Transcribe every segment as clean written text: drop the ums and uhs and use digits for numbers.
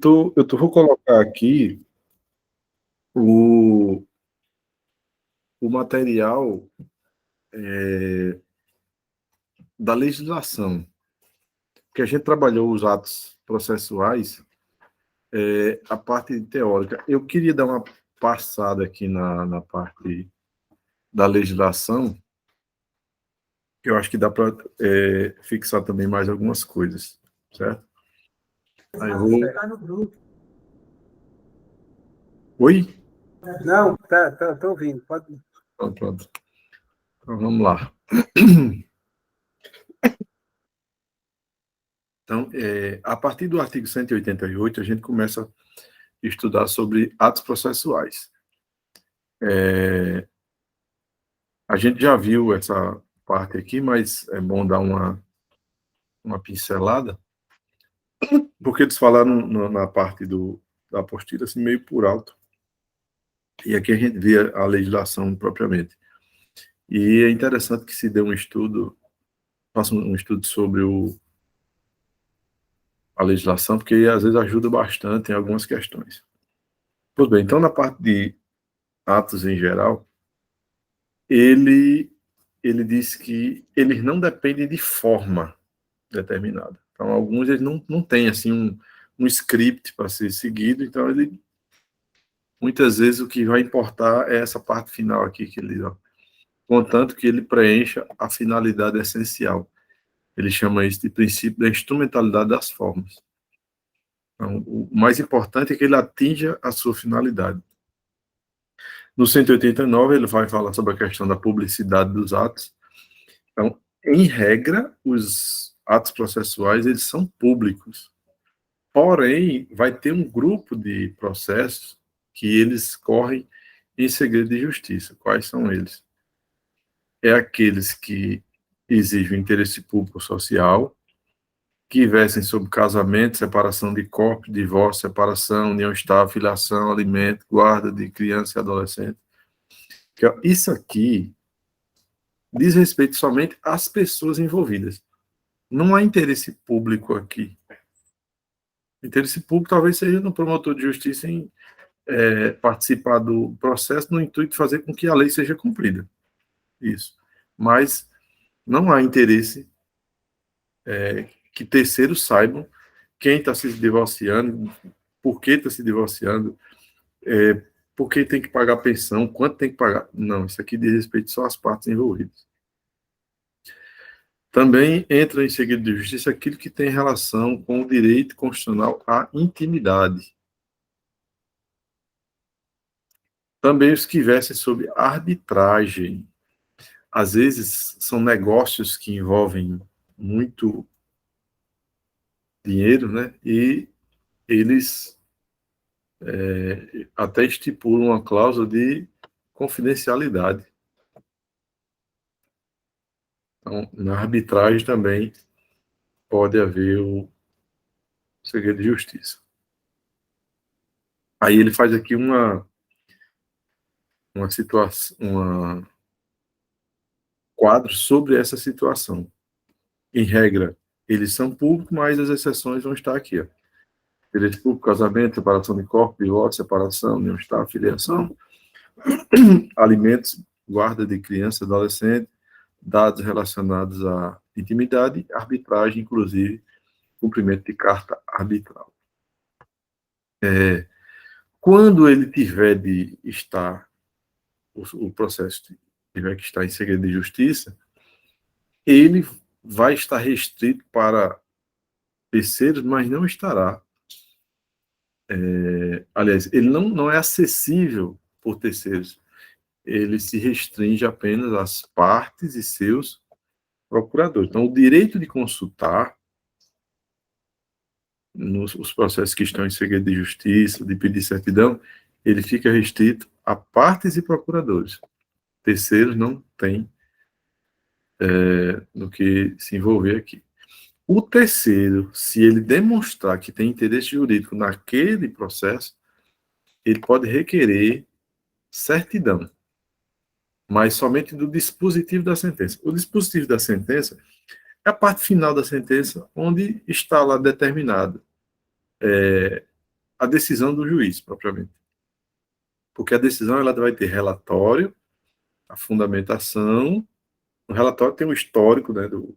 Vou colocar aqui o, o material da legislação, que a gente trabalhou os atos processuais, a parte teórica. Eu queria dar uma passada aqui na parte da legislação, que eu acho que dá para fixar também mais algumas coisas, certo? Aí eu vou... Oi? Não, tá ouvindo. Pode... Pronto. Então, vamos lá. Então, a partir do artigo 188, a gente começa a estudar sobre atos processuais. A gente já viu essa parte aqui, mas é bom dar uma pincelada, porque eles falaram na parte da apostila assim, meio por alto. E aqui a gente vê a legislação propriamente. E é interessante que se dê um estudo, faça um estudo sobre a legislação, porque às vezes ajuda bastante em algumas questões. Pois bem, então na parte de atos em geral, ele diz que eles não dependem de forma determinada. Então, alguns eles não têm assim um script para ser seguido, então ele muitas vezes o que vai importar é essa parte final aqui que ele diz, contanto que ele preencha a finalidade essencial. Ele chama isso de princípio da instrumentalidade das formas. Então, o mais importante é que ele atinja a sua finalidade. No 189, ele vai falar sobre a questão da publicidade dos atos. Então, em regra, os atos processuais, eles são públicos. Porém, vai ter um grupo de processos que eles correm em segredo de justiça. Quais são eles? É aqueles que exigem interesse público social, que versem sobre casamento, separação de corpos, divórcio, separação, união estável, filiação, alimento, guarda de criança e adolescente. Isso aqui diz respeito somente às pessoas envolvidas. Não há interesse público aqui. Interesse público talvez seja no promotor de justiça em participar do processo no intuito de fazer com que a lei seja cumprida. Isso. Mas não há interesse que terceiros saibam quem está se divorciando, por que está se divorciando, por que tem que pagar pensão, quanto tem que pagar. Não, isso aqui diz respeito só às partes envolvidas. Também entra em segredo de justiça aquilo que tem relação com o direito constitucional à intimidade. Também os que versem sobre arbitragem. Às vezes são negócios que envolvem muito dinheiro, né? E eles até estipulam uma cláusula de confidencialidade. Então, na arbitragem também pode haver o segredo de justiça. Aí ele faz aqui uma situação, quadro sobre essa situação. Em regra, eles são públicos, mas as exceções vão estar aqui. Ó. Direito público, casamento, separação de corpo, divórcio, separação, união estável, filiação, alimentos, guarda de criança, adolescente, dados relacionados à intimidade, arbitragem, inclusive, cumprimento de carta arbitral. Quando ele tiver de estar, o processo tiver que estar em segredo de justiça, ele vai estar restrito para terceiros, mas não estará. Aliás, ele não é acessível por terceiros. Ele se restringe apenas às partes e seus procuradores. Então, o direito de consultar nos processos que estão em segredo de justiça, de pedir certidão, ele fica restrito a partes e procuradores. Terceiros não têm no que se envolver aqui. O terceiro, se ele demonstrar que tem interesse jurídico naquele processo, ele pode requerer certidão, mas somente do dispositivo da sentença. O dispositivo da sentença é a parte final da sentença, onde está lá determinado a decisão do juiz, propriamente. Porque a decisão ela vai ter relatório, a fundamentação, o relatório tem o histórico, né, do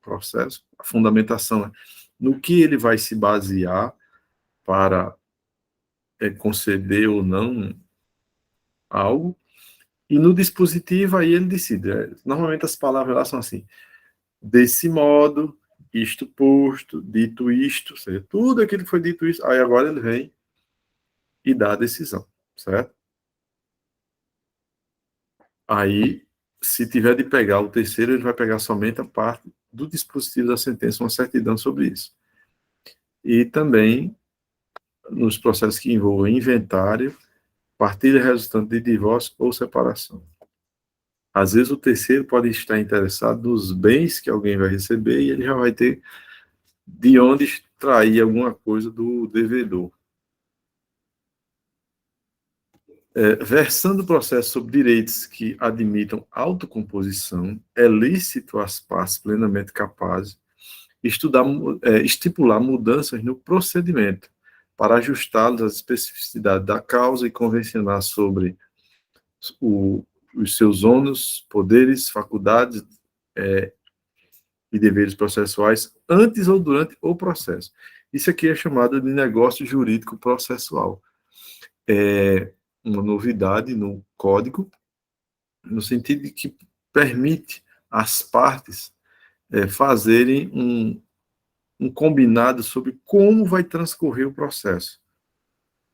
processo, a fundamentação é no que ele vai se basear para conceder ou não algo, e no dispositivo aí ele decide. Normalmente as palavras lá são assim, desse modo, isto posto, dito isto, ou seja, tudo aquilo que foi dito isso, aí agora ele vem e dá a decisão, certo? Aí, se tiver de pegar o terceiro, ele vai pegar somente a parte do dispositivo da sentença, uma certidão sobre isso. E também, nos processos que envolvem inventário, partilha resultante de divórcio ou separação. Às vezes o terceiro pode estar interessado nos bens que alguém vai receber e ele já vai ter de onde extrair alguma coisa do devedor. Versando o processo sobre direitos que admitam autocomposição, é lícito às partes plenamente capazes estipular mudanças no procedimento para ajustá-los às especificidades da causa e convencionar sobre os seus ônus, poderes, faculdades e deveres processuais antes ou durante o processo. Isso aqui é chamado de negócio jurídico processual. É uma novidade no código, no sentido de que permite às partes fazerem um combinado sobre como vai transcorrer o processo.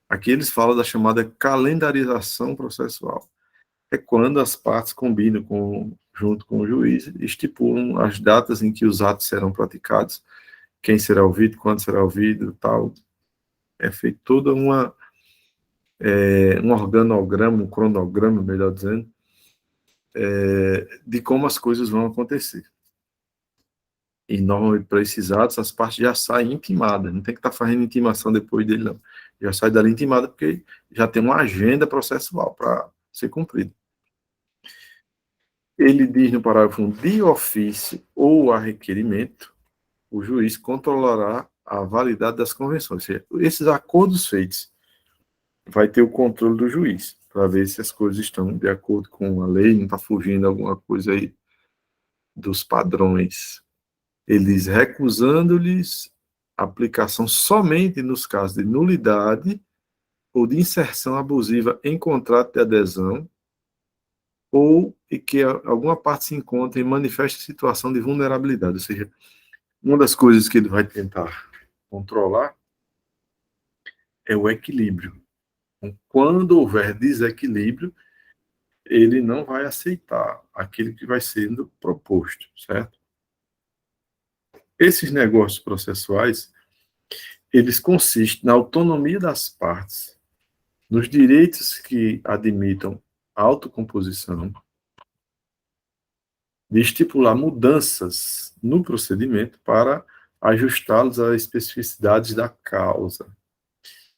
Aqui eles falam da chamada calendarização processual. É quando as partes combinam junto com o juiz, estipulam as datas em que os atos serão praticados, quem será ouvido, quando será ouvido, tal. É feito toda um organograma, um cronograma, melhor dizendo, de como as coisas vão acontecer. E, normalmente, para esses atos, as partes já saem intimadas, não tem que estar fazendo intimação depois dele, não. Já sai dali intimada porque já tem uma agenda processual para ser cumprida. Ele diz no parágrafo 1, de ofício ou a requerimento, o juiz controlará a validade das convenções. Ou seja, esses acordos feitos vai ter o controle do juiz, para ver se as coisas estão de acordo com a lei, não está fugindo alguma coisa aí dos padrões. Eles recusando-lhes aplicação somente nos casos de nulidade ou de inserção abusiva em contrato de adesão ou em que alguma parte se encontre em manifesta situação de vulnerabilidade. Ou seja, uma das coisas que ele vai tentar controlar é o equilíbrio. Então, quando houver desequilíbrio, ele não vai aceitar aquilo que vai sendo proposto, certo? Esses negócios processuais, eles consistem na autonomia das partes, nos direitos que admitam autocomposição, de estipular mudanças no procedimento para ajustá-los às especificidades da causa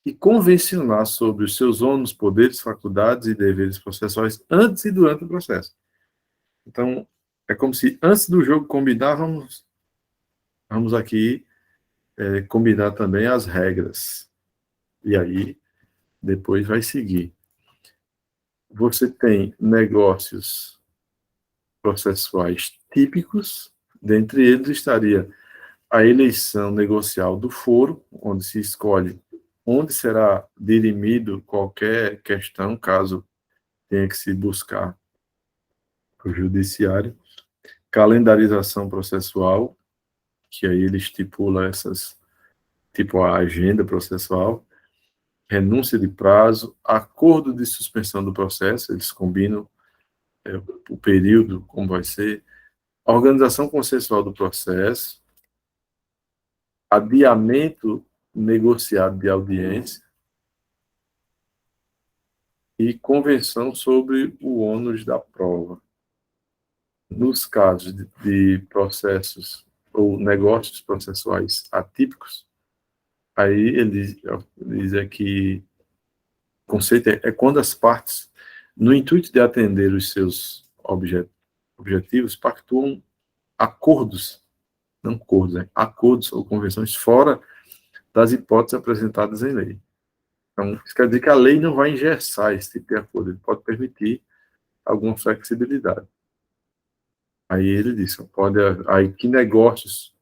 e convencionar sobre os seus ônus, poderes, faculdades e deveres processuais antes e durante o processo. Então, é como se antes do jogo combinar, vamos aqui combinar também as regras. E aí, depois vai seguir. Você tem negócios processuais típicos, dentre eles estaria a eleição negocial do foro, onde se escolhe onde será dirimido qualquer questão, caso tenha que se buscar o judiciário, calendarização processual, que aí ele estipula tipo a agenda processual, renúncia de prazo, acordo de suspensão do processo, eles combinam o período, como vai ser, organização consensual do processo, adiamento negociado de audiência e convenção sobre o ônus da prova. Nos casos de processos ou negócios processuais atípicos, aí ele diz que o conceito é quando as partes, no intuito de atender os seus objetivos, pactuam acordos, não acordos, acordos ou convenções fora das hipóteses apresentadas em lei. Então, isso quer dizer que a lei não vai engessar esse tipo de acordo, ele pode permitir alguma flexibilidade. Aí ele disse, aí que negócios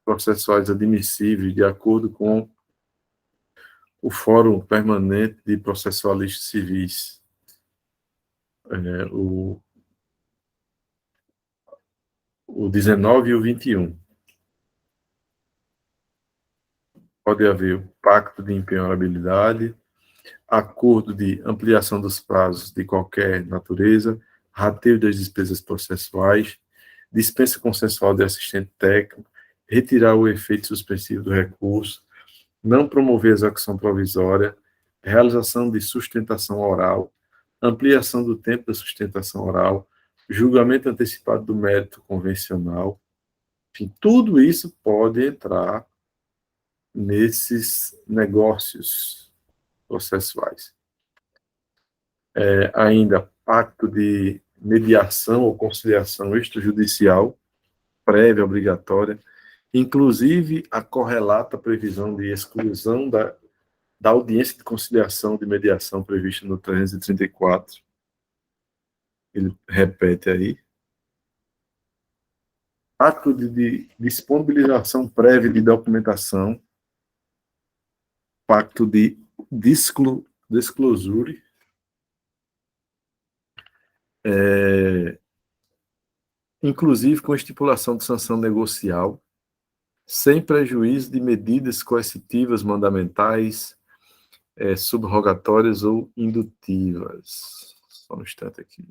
processuais admissíveis de acordo com o Fórum Permanente de Processualistas Civis, o 19 e o 21. Pode haver o pacto de impenhorabilidade, acordo de ampliação dos prazos de qualquer natureza, rateio das despesas processuais, dispensa consensual de assistente técnico, retirar o efeito suspensivo do recurso, não promover execução provisória, realização de sustentação oral, ampliação do tempo da sustentação oral, julgamento antecipado do mérito convencional. Enfim, tudo isso pode entrar nesses negócios processuais. Ainda, pacto de mediação ou conciliação extrajudicial, prévia, obrigatória, inclusive a correlata previsão de exclusão da audiência de conciliação de mediação prevista no 334. Ele repete aí. Pacto de disponibilização prévia de documentação, pacto de disclosure, inclusive com estipulação de sanção negocial, sem prejuízo de medidas coercitivas mandamentais, subrogatórias ou indutivas. Só um instante aqui.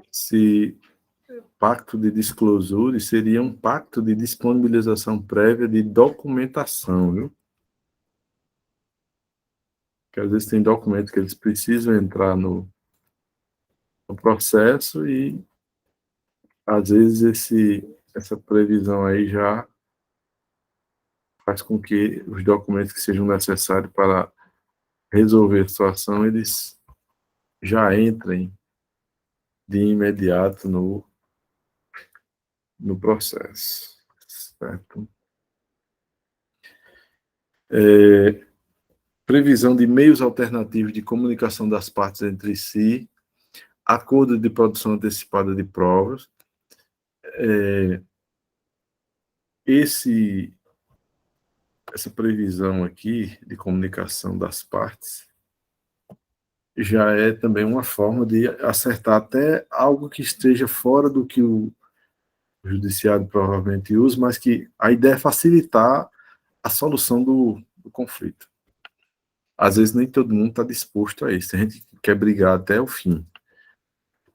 Se pacto de disclosure seria um pacto de disponibilização prévia de documentação, viu? Porque às vezes tem documentos que eles precisam entrar no processo e às vezes essa previsão aí já faz com que os documentos que sejam necessários para resolver a situação, eles já entrem de imediato no processo, certo? Previsão de meios alternativos de comunicação das partes entre si, acordo de produção antecipada de provas. Essa previsão aqui de comunicação das partes já é também uma forma de acertar até algo que esteja fora do que o judiciário provavelmente usa, mas que a ideia é facilitar a solução do conflito. Às vezes nem todo mundo está disposto a isso, a gente quer brigar até o fim.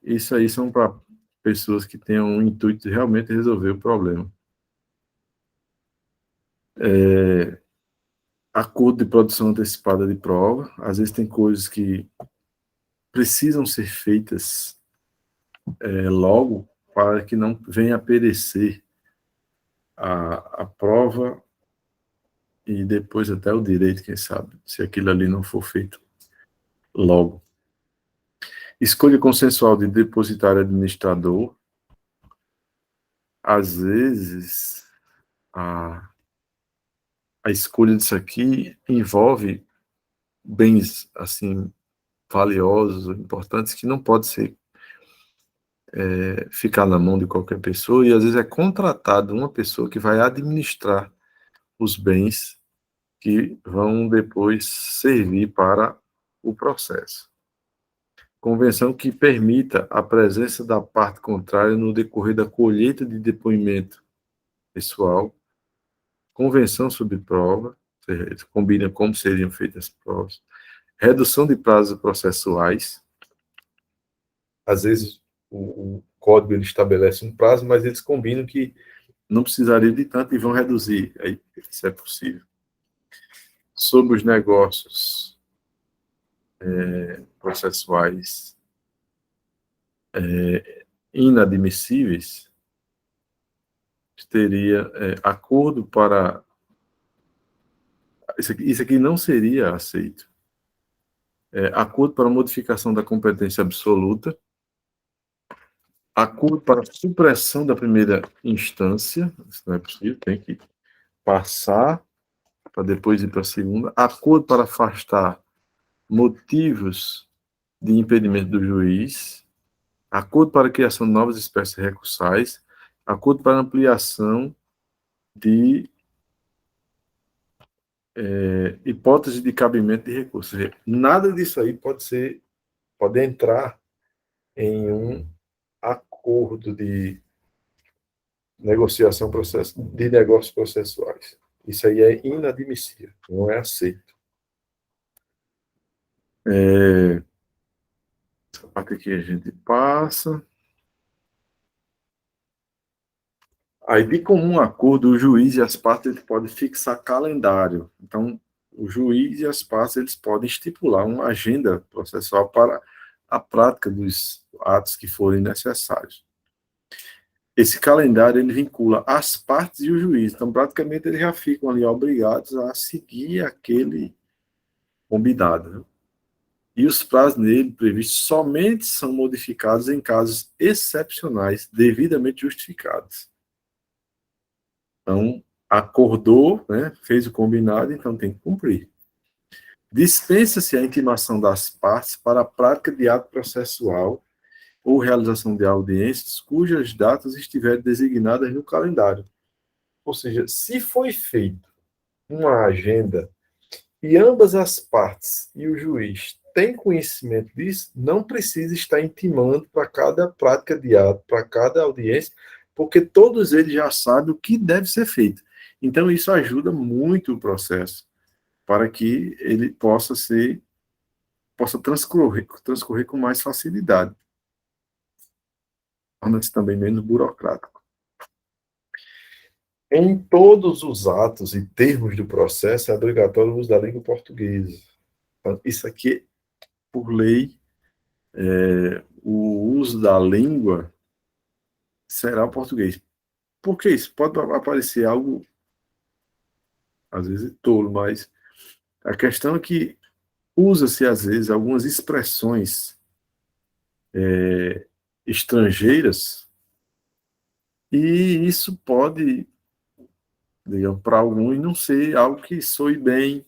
Isso aí são para pessoas que tenham o intuito de realmente resolver o problema. Acordo de produção antecipada de prova, às vezes tem coisas que precisam ser feitas logo para que não venha a perecer a prova e depois até o direito, quem sabe, se aquilo ali não for feito logo. Escolha consensual de depositário administrador. Às vezes, a escolha disso aqui envolve bens, assim, valiosos, importantes, que não pode ser ficar na mão de qualquer pessoa, e às vezes é contratado uma pessoa que vai administrar os bens que vão depois servir para o processo. Convenção que permita a presença da parte contrária no decorrer da colheita de depoimento pessoal. Convenção sobre prova, ou seja, combina como seriam feitas as provas. Redução de prazos processuais. Às vezes o código ele estabelece um prazo, mas eles combinam que não precisaria de tanto e vão reduzir, aí, se é possível. Sobre os negócios processuais inadmissíveis, teria acordo para Isso aqui não seria aceito. Acordo para modificação da competência absoluta, acordo para supressão da primeira instância, isso não é possível, tem que passar para depois ir para a segunda, acordo para afastar motivos de impedimento do juiz, acordo para a criação de novas espécies recursais, acordo para ampliação de hipótese de cabimento de recurso. Nada disso aí pode entrar em um acordo de negociação de negócios processuais. Isso aí é inadmissível, não é aceito. Essa parte aqui a gente passa. Aí, de comum acordo, o juiz e as partes eles podem fixar calendário. Então, o juiz e as partes eles podem estipular uma agenda processual para a prática dos atos que forem necessários. Esse calendário ele vincula as partes e o juiz. Então, praticamente, eles já ficam ali obrigados a seguir aquele combinado. Né? E os prazos nele previstos somente são modificados em casos excepcionais, devidamente justificados. Então, acordou, né, fez o combinado, então tem que cumprir. Dispensa-se a intimação das partes para a prática de ato processual ou realização de audiências cujas datas estiverem designadas no calendário. Ou seja, se foi feita uma agenda e ambas as partes e o juiz têm conhecimento disso, não precisa estar intimando para cada prática de ato, para cada audiência, porque todos eles já sabem o que deve ser feito. Então, isso ajuda muito o processo para que ele possa transcorrer com mais facilidade. Torna-se também menos burocrático. Em todos os atos e termos do processo, é obrigatório o uso da língua portuguesa. Então, isso aqui, por lei, o uso da língua será o português. Por que isso? Pode aparecer algo, às vezes, tolo, mas a questão é que usa-se, às vezes, algumas expressões estrangeiras e isso pode, digamos, para alguns não ser algo que soe bem.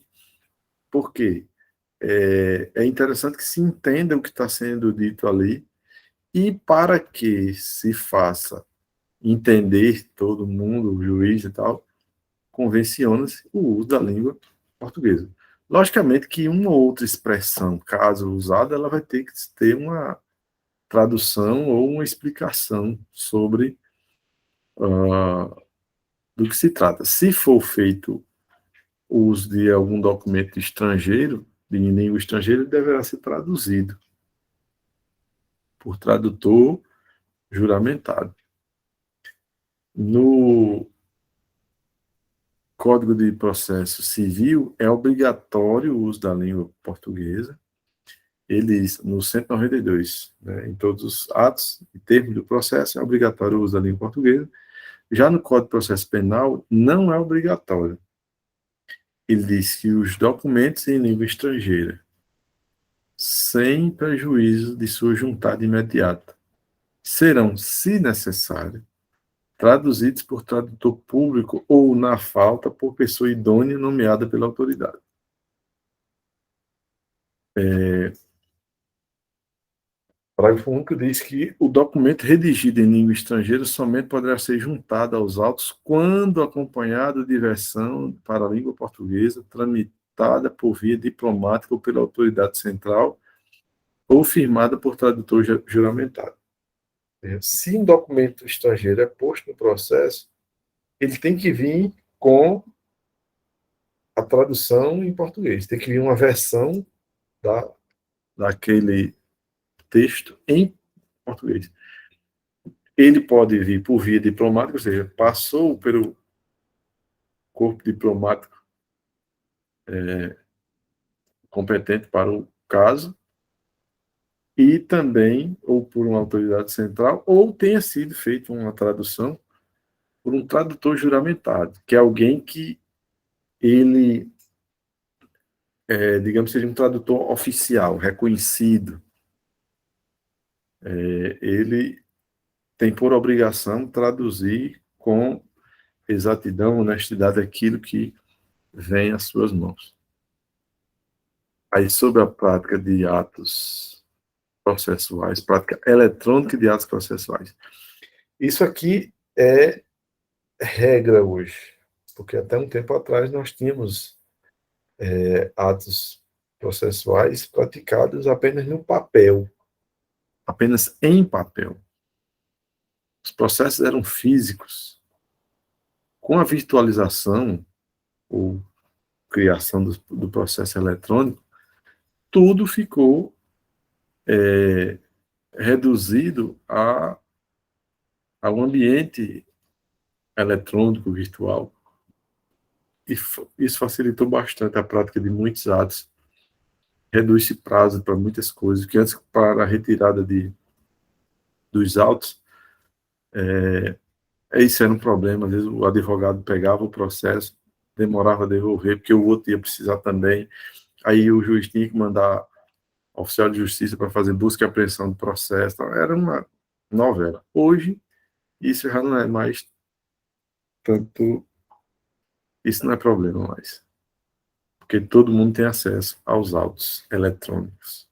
Por quê? É interessante que se entenda o que está sendo dito ali e para que se faça entender todo mundo, o juiz e tal, convenciona-se o uso da língua portuguesa. Logicamente que uma ou outra expressão, caso usada, ela vai ter que ter uma tradução ou uma explicação sobre do que se trata. Se for feito o uso de algum documento estrangeiro, de língua estrangeira, deverá ser traduzido por tradutor juramentado. No Código de Processo Civil, é obrigatório o uso da língua portuguesa. Ele diz, no 192, né, em todos os atos e termos do processo, é obrigatório o uso da língua portuguesa. Já no Código de Processo Penal, não é obrigatório. Ele diz que os documentos em língua estrangeira, sem prejuízo de sua juntada imediata, serão, se necessário, traduzidos por tradutor público ou, na falta, por pessoa idônea nomeada pela autoridade. Parágrafo único diz que o documento redigido em língua estrangeira somente poderá ser juntado aos autos quando acompanhado de versão para a língua portuguesa, tramitada por via diplomática ou pela autoridade central, ou firmada por tradutor juramentado. Se um documento estrangeiro é posto no processo, ele tem que vir com a tradução em português. Tem que vir uma versão daquele texto em português. Ele pode vir por via diplomática, ou seja, passou pelo corpo diplomático competente para o caso, e também, ou por uma autoridade central, ou tenha sido feita uma tradução por um tradutor juramentado, que é alguém que ele digamos, seja um tradutor oficial, reconhecido. Ele tem por obrigação traduzir com exatidão, honestidade, aquilo que vem às suas mãos. Aí, sobre a prática de atos processuais, prática eletrônica de atos processuais. Isso aqui é regra hoje, porque até um tempo atrás nós tínhamos atos processuais praticados apenas no papel, apenas em papel. Os processos eram físicos. Com a virtualização, ou criação do processo eletrônico, tudo ficou reduzido a um ambiente eletrônico, virtual. E isso facilitou bastante a prática de muitos atos, reduz-se prazo para muitas coisas, que antes, para a retirada dos autos, isso era um problema. Às vezes o advogado pegava o processo, demorava a devolver, porque o outro ia precisar também. Aí o juiz tinha que mandar oficial de justiça para fazer busca e apreensão do processo. Então, era uma novela. Hoje, isso já não é mais tanto. Isso não é problema mais. Porque todo mundo tem acesso aos autos eletrônicos.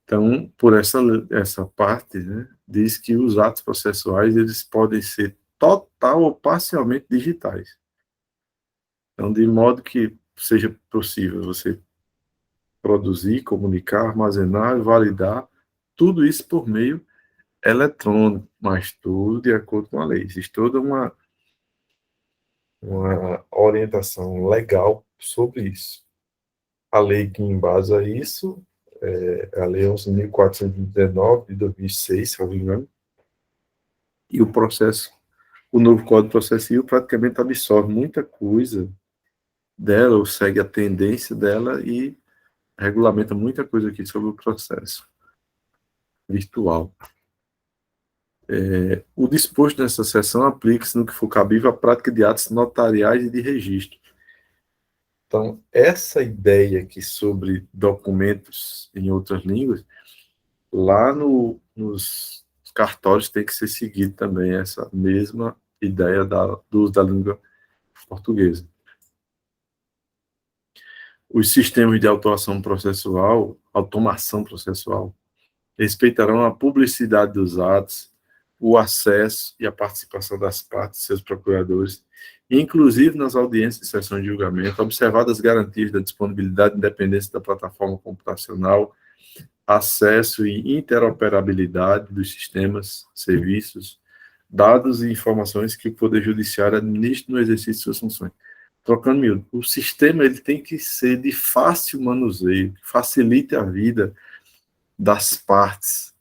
Então, por essa parte, né, diz que os atos processuais eles podem ser total ou parcialmente digitais. Então, de modo que seja possível você produzir, comunicar, armazenar e validar tudo isso por meio eletrônico, mas tudo de acordo com a lei. Existe toda uma orientação legal sobre isso. A lei que embasa isso é a Lei 11.419, de 2006, se não me engano, e o novo Código de Processo Civil praticamente absorve muita coisa dela, ou segue a tendência dela e regulamenta muita coisa aqui sobre o processo virtual. O disposto nessa seção aplica-se no que for cabível à prática de atos notariais e de registro. Então, essa ideia aqui sobre documentos em outras línguas, lá nos cartórios tem que ser seguido também essa mesma ideia do uso da língua portuguesa. Os sistemas de automação processual, respeitarão a publicidade dos atos, o acesso e a participação das partes, seus procuradores, inclusive nas audiências de sessão de julgamento, observadas garantias da disponibilidade e independência da plataforma computacional, acesso e interoperabilidade dos sistemas, serviços, dados e informações que o Poder Judiciário administra no exercício de suas funções. Trocando miúdo, o sistema ele tem que ser de fácil manuseio, que facilite a vida das partes,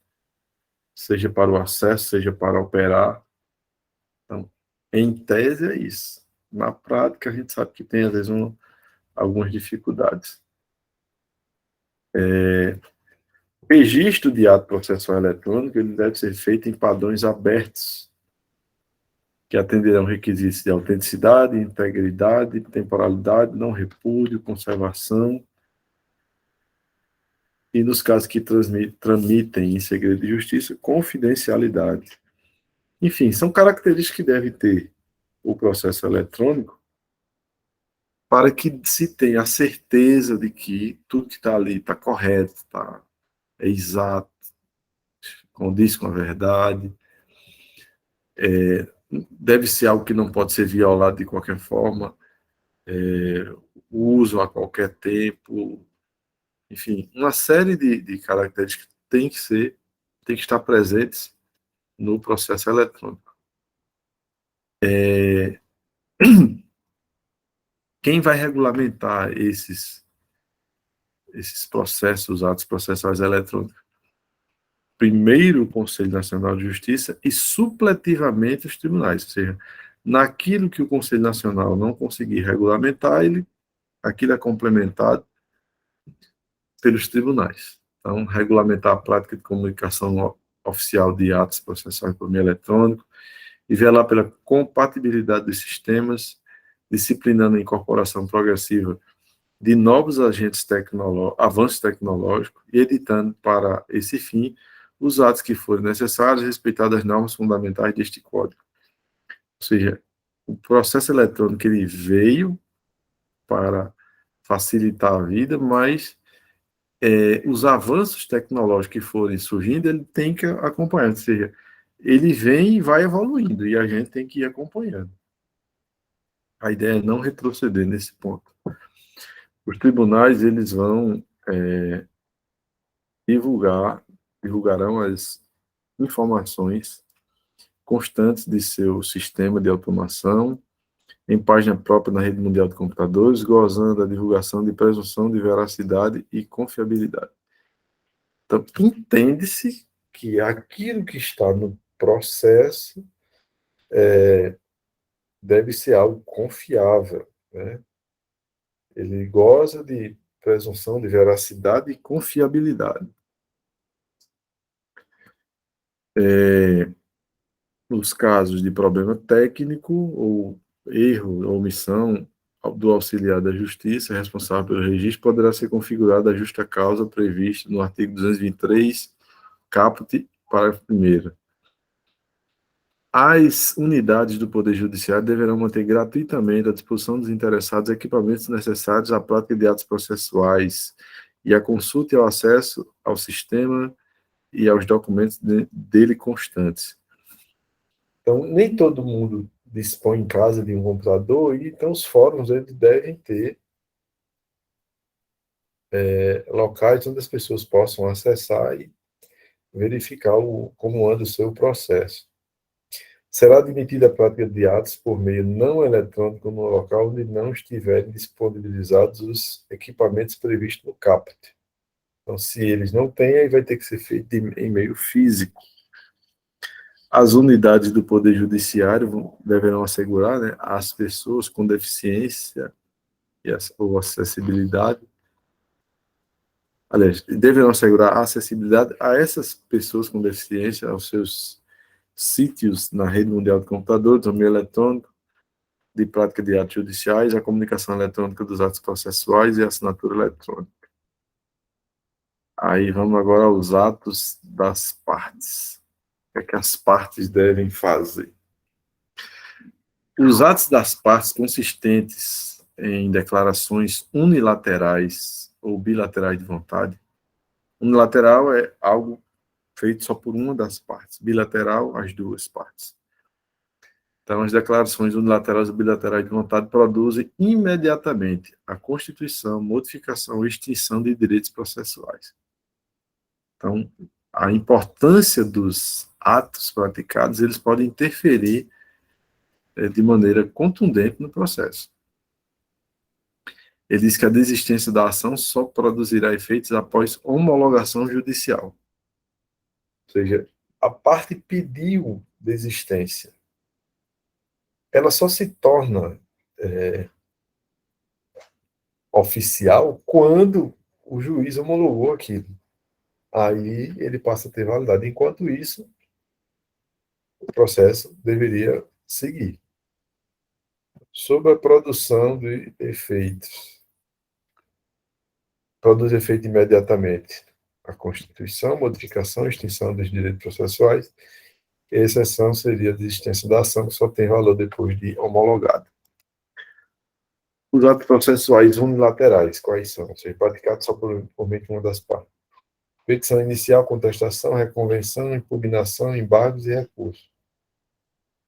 seja para o acesso, seja para operar. Então, em tese é isso. Na prática, a gente sabe que tem, às vezes, algumas dificuldades. O registro de ato processual eletrônico ele deve ser feito em padrões abertos, que atenderão requisitos de autenticidade, integridade, temporalidade, não repúdio, conservação, e nos casos que tramitem em segredo de justiça, confidencialidade. Enfim, são características que deve ter o processo eletrônico para que se tenha a certeza de que tudo que está ali está correto, é exato, condiz com a verdade, deve ser algo que não pode ser violado de qualquer forma, uso a qualquer tempo, enfim, uma série de características tem que estar presentes no processo eletrônico. Quem vai regulamentar esses processos, atos processuais eletrônicos? Primeiro o Conselho Nacional de Justiça e supletivamente os tribunais, ou seja, naquilo que o Conselho Nacional não conseguir regulamentar, aquilo é complementado pelos tribunais. Então, regulamentar a prática de comunicação oficial de atos processuais por meio eletrônico e velar pela compatibilidade dos sistemas, disciplinando a incorporação progressiva de novos avanços tecnológicos e editando para esse fim os atos que forem necessários, respeitadas as normas fundamentais deste código. Ou seja, o processo eletrônico ele veio para facilitar a vida, mas os avanços tecnológicos que forem surgindo, ele tem que acompanhar. Ou seja, ele vem e vai evoluindo, e a gente tem que ir acompanhando. A ideia é não retroceder nesse ponto. Os tribunais, eles vão divulgarão as informações constantes de seu sistema de automação em página própria na rede mundial de computadores, gozando da divulgação de presunção de veracidade e confiabilidade. Então, entende-se que aquilo que está no processo deve ser algo confiável, né? Ele goza de presunção de veracidade e confiabilidade. Nos casos de problema técnico ou erro ou omissão do auxiliar da justiça responsável pelo registro, poderá ser configurada a justa causa prevista no artigo 223, caput, parágrafo 1º. As unidades do Poder Judiciário deverão manter gratuitamente à disposição dos interessados equipamentos necessários à prática de atos processuais e à consulta e ao acesso ao sistema e aos documentos dele constantes. Então, nem todo mundo dispõe em casa de um computador, e então os fóruns eles devem ter locais onde as pessoas possam acessar e verificar como anda o seu processo. Será admitida a prática de atos por meio não eletrônico no local onde não estiverem disponibilizados os equipamentos previstos no caput. Então, se eles não têm, aí vai ter que ser feito em meio físico. As unidades do Poder Judiciário deverão assegurar, né, às pessoas com deficiência ou acessibilidade, aliás, deverão assegurar a acessibilidade a essas pessoas com deficiência aos seus sítios na rede mundial de computadores, o meio eletrônico, de prática de atos judiciais, a comunicação eletrônica dos atos processuais e a assinatura eletrônica. Aí vamos agora aos atos das partes. O que é que as partes devem fazer? Os atos das partes consistentes em declarações unilaterais ou bilaterais de vontade. Unilateral é algo feito só por uma das partes. Bilateral, as duas partes. Então, as declarações unilaterais ou bilaterais de vontade produzem imediatamente a constituição, modificação ou extinção de direitos processuais. Então, a importância dos atos praticados, eles podem interferir de maneira contundente no processo. Ele diz que a desistência da ação só produzirá efeitos após homologação judicial. Ou seja, a parte pediu desistência. Ela só se torna oficial quando o juiz homologou aquilo. Aí ele passa a ter validade. Enquanto isso, o processo deveria seguir. Sobre a produção de efeitos. Produz efeito imediatamente a constituição, modificação, extinção dos direitos processuais. Exceção seria a desistência da ação, que só tem valor depois de homologado. Os atos processuais unilaterais, quais são? Ou seja, praticados só por meio de uma das partes. Petição inicial, contestação, reconvenção, impugnação, embargos e recurso.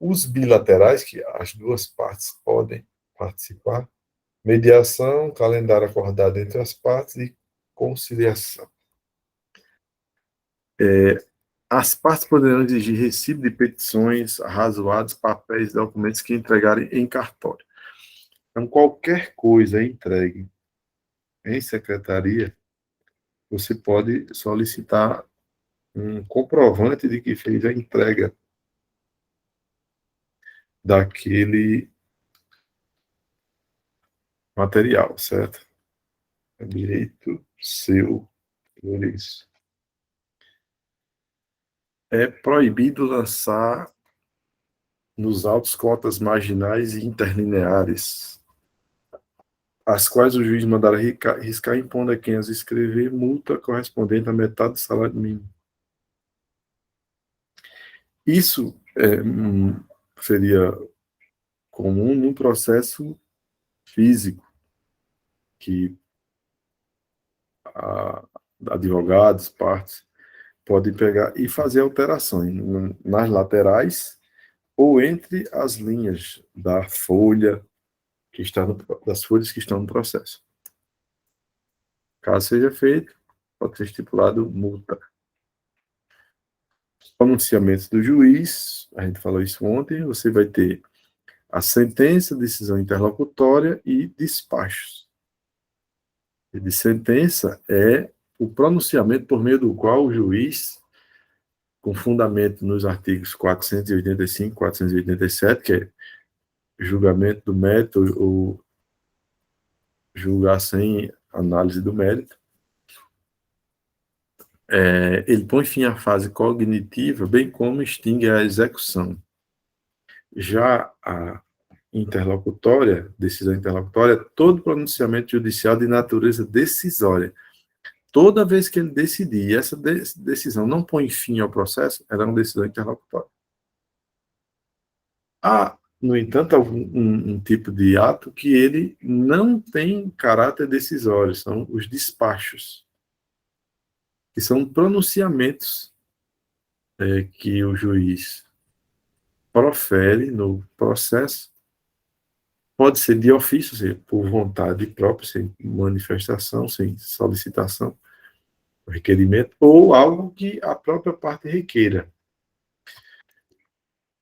Os bilaterais, que as duas partes podem participar, mediação, calendário acordado entre as partes e conciliação. As partes poderão exigir recibo de petições, arrazoados, papéis, documentos que entregarem em cartório. Então, qualquer coisa entregue em secretaria, você pode solicitar um comprovante de que fez a entrega daquele material, certo? É direito seu por isso. É proibido lançar nos autos cotas marginais e interlineares. as quais o juiz mandará riscar, impondo a quem as escrever multa correspondente à metade do salário mínimo. Isso seria comum num processo físico, que advogados, partes, podem pegar e fazer alterações nas laterais ou entre as linhas da folha das folhas que estão no processo. Caso seja feito, pode ser estipulado multa. Pronunciamentos do juiz, a gente falou isso ontem, você vai ter a sentença, decisão interlocutória e despachos. E de sentença é o pronunciamento por meio do qual o juiz, com fundamento nos artigos 485 e 487, que é julgamento do mérito ou julgar sem análise do mérito, ele põe fim à fase cognitiva, bem como extingue a execução. Já a interlocutória, decisão interlocutória, todo pronunciamento judicial de natureza decisória. Toda vez que ele decidir, e essa decisão não põe fim ao processo, ela é uma decisão interlocutória. Há, no entanto, um tipo de ato que ele não tem caráter decisório, são os despachos, que são pronunciamentos que o juiz profere no processo, pode ser de ofício, ou seja, por vontade própria, sem manifestação, sem solicitação, requerimento, ou algo que a própria parte requeira.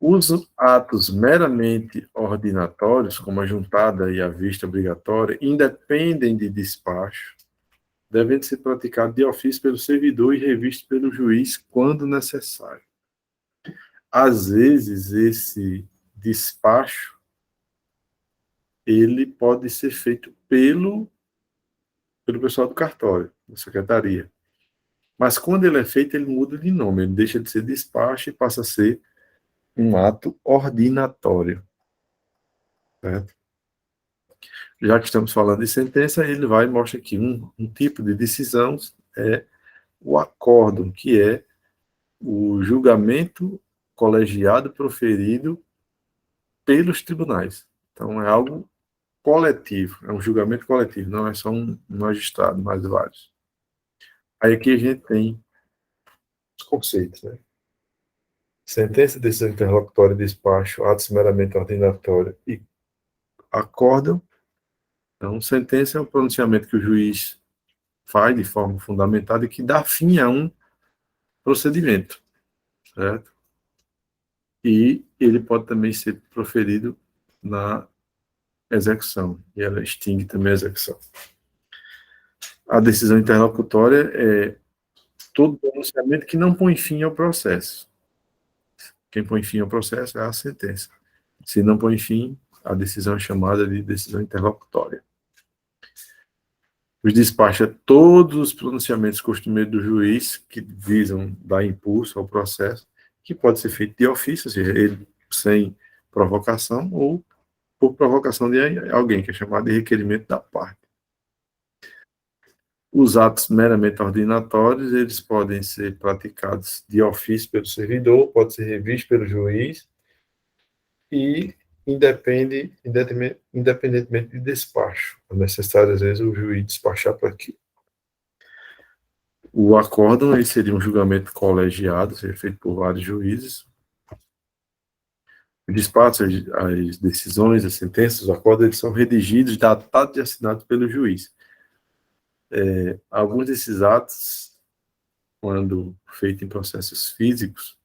Os atos meramente ordinatórios, como a juntada e a vista obrigatória, independem de despacho, devem ser praticados de ofício pelo servidor e revistos pelo juiz quando necessário. Às vezes, esse despacho ele pode ser feito pelo pessoal do cartório, da secretaria. Mas quando ele é feito, ele muda de nome, ele deixa de ser despacho e passa a ser um ato ordinatório. Certo? Já que estamos falando de sentença, ele vai e mostra aqui um tipo de decisão, é o acórdão, que é o julgamento colegiado proferido pelos tribunais. Então, é algo coletivo, é um julgamento coletivo, não é só um magistrado, mas vários. Aí aqui a gente tem os conceitos, né? Sentença, decisão interlocutória, despacho, atos meramente ordinatórios e acórdão. Então, sentença é um pronunciamento que o juiz faz de forma fundamentada e que dá fim a um procedimento, certo? E ele pode também ser proferido na execução, e ela extingue também a execução. A decisão interlocutória é todo pronunciamento que não põe fim ao processo. Quem põe fim ao processo é a sentença. Se não põe fim, a decisão é chamada de decisão interlocutória. Os despachos é todos os pronunciamentos costumeiros do juiz que visam dar impulso ao processo, que pode ser feito de ofício, ou seja, ele sem provocação ou por provocação de alguém, que é chamado de requerimento da parte. Os atos meramente ordinatórios, eles podem ser praticados de ofício pelo servidor, pode ser revisto pelo juiz e independentemente de despacho. É necessário, às vezes, o juiz despachar para aqui. O acórdão ele seria um julgamento colegiado, seria feito por vários juízes. O despacho, as decisões, as sentenças, os acórdãos, eles são redigidos, datados e assinados pelo juiz. Alguns desses atos, quando feitos em processos físicos,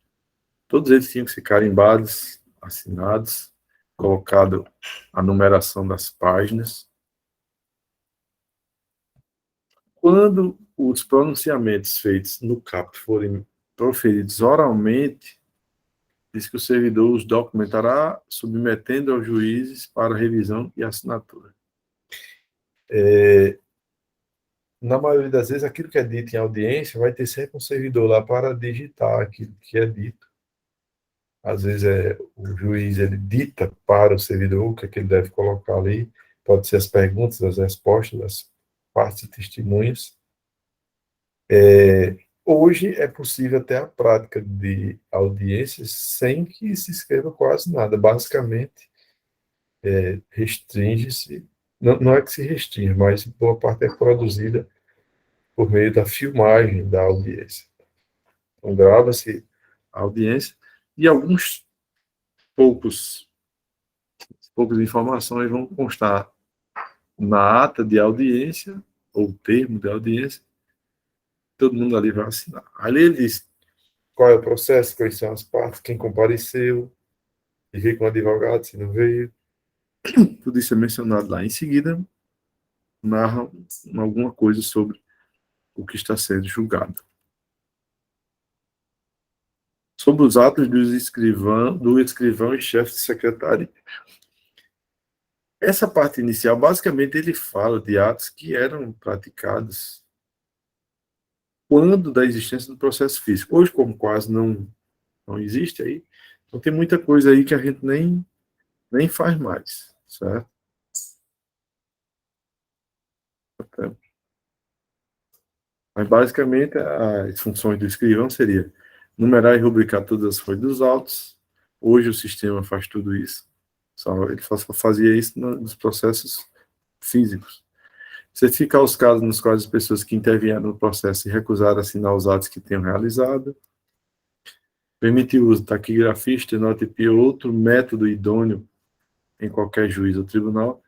todos eles tinham que ser carimbados, assinados, colocado a numeração das páginas. Quando os pronunciamentos feitos no CAP forem proferidos oralmente, diz que o servidor os documentará, submetendo aos juízes para revisão e assinatura. Na maioria das vezes, aquilo que é dito em audiência vai ter sempre um servidor lá para digitar aquilo que é dito. Às vezes, o juiz ele dita para o servidor o que é que ele deve colocar ali, pode ser as perguntas, as respostas, as partes e testemunhas. Hoje é possível até a prática de audiências sem que se escreva quase nada. Basicamente, restringe-se, não é que se restringe, mas boa parte é produzida por meio da filmagem da audiência. Então, grava-se a audiência e alguns poucas informações vão constar na ata de audiência, ou termo de audiência, todo mundo ali vai assinar. Ali ele diz qual é o processo, quais são as partes, quem compareceu, e veio com o advogado, se não veio. Tudo isso é mencionado lá. Em seguida, narra alguma coisa sobre o que está sendo julgado. Sobre os atos do escrivão e chefe de secretaria. Essa parte inicial, basicamente, ele fala de atos que eram praticados quando da existência do processo físico. Hoje, como quase não existe aí, então tem muita coisa aí que a gente nem faz mais, certo? Mas, basicamente, as funções do escrivão seria numerar e rubricar todas as folhas dos autos. Hoje o sistema faz tudo isso. Ele só fazia isso nos processos físicos. Certificar os casos nos quais as pessoas que intervieram no processo se recusaram a assinar os atos que tenham realizado. Permitir o uso de taquigrafista, notepia ou outro método idôneo em qualquer juiz ou tribunal.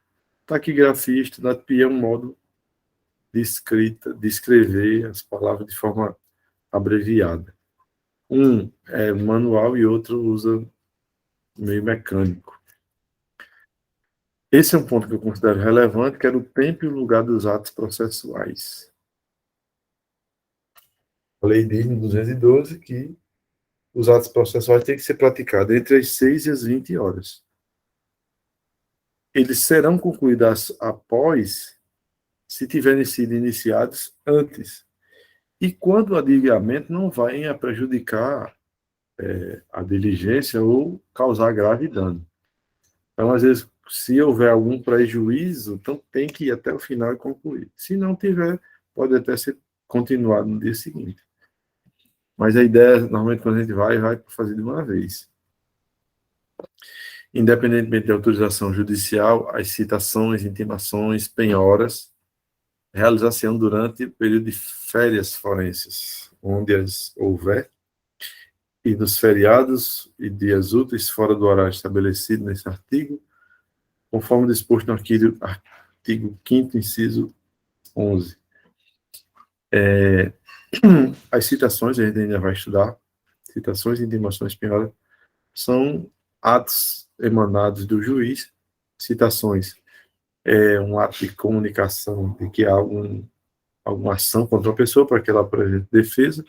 Taquigrafista, notepia é um modo de escrever as palavras de forma abreviada. Um é manual e outro usa meio mecânico. Esse é um ponto que eu considero relevante, que era o tempo e o lugar dos atos processuais. A lei diz, em 212, que os atos processuais têm que ser praticados entre as 6 e as 20 horas. Eles serão concluídos após, se tiverem sido iniciados antes. E quando o adiamento não vai a prejudicar a diligência ou causar grave dano. Então, às vezes, se houver algum prejuízo, então tem que ir até o final e concluir. Se não tiver, pode até ser continuado no dia seguinte. Mas a ideia, normalmente, quando a gente vai fazer de uma vez. Independentemente da autorização judicial, as citações, intimações, penhoras, realização durante o período de férias forenses, onde as houver, e nos feriados e dias úteis fora do horário estabelecido nesse artigo, conforme disposto no artigo 5º, inciso 11. As citações, a gente ainda vai estudar, citações e intimações penhoras, são atos emanados do juiz. Citações é um ato de comunicação de que há alguma ação contra a pessoa para que ela apresente defesa.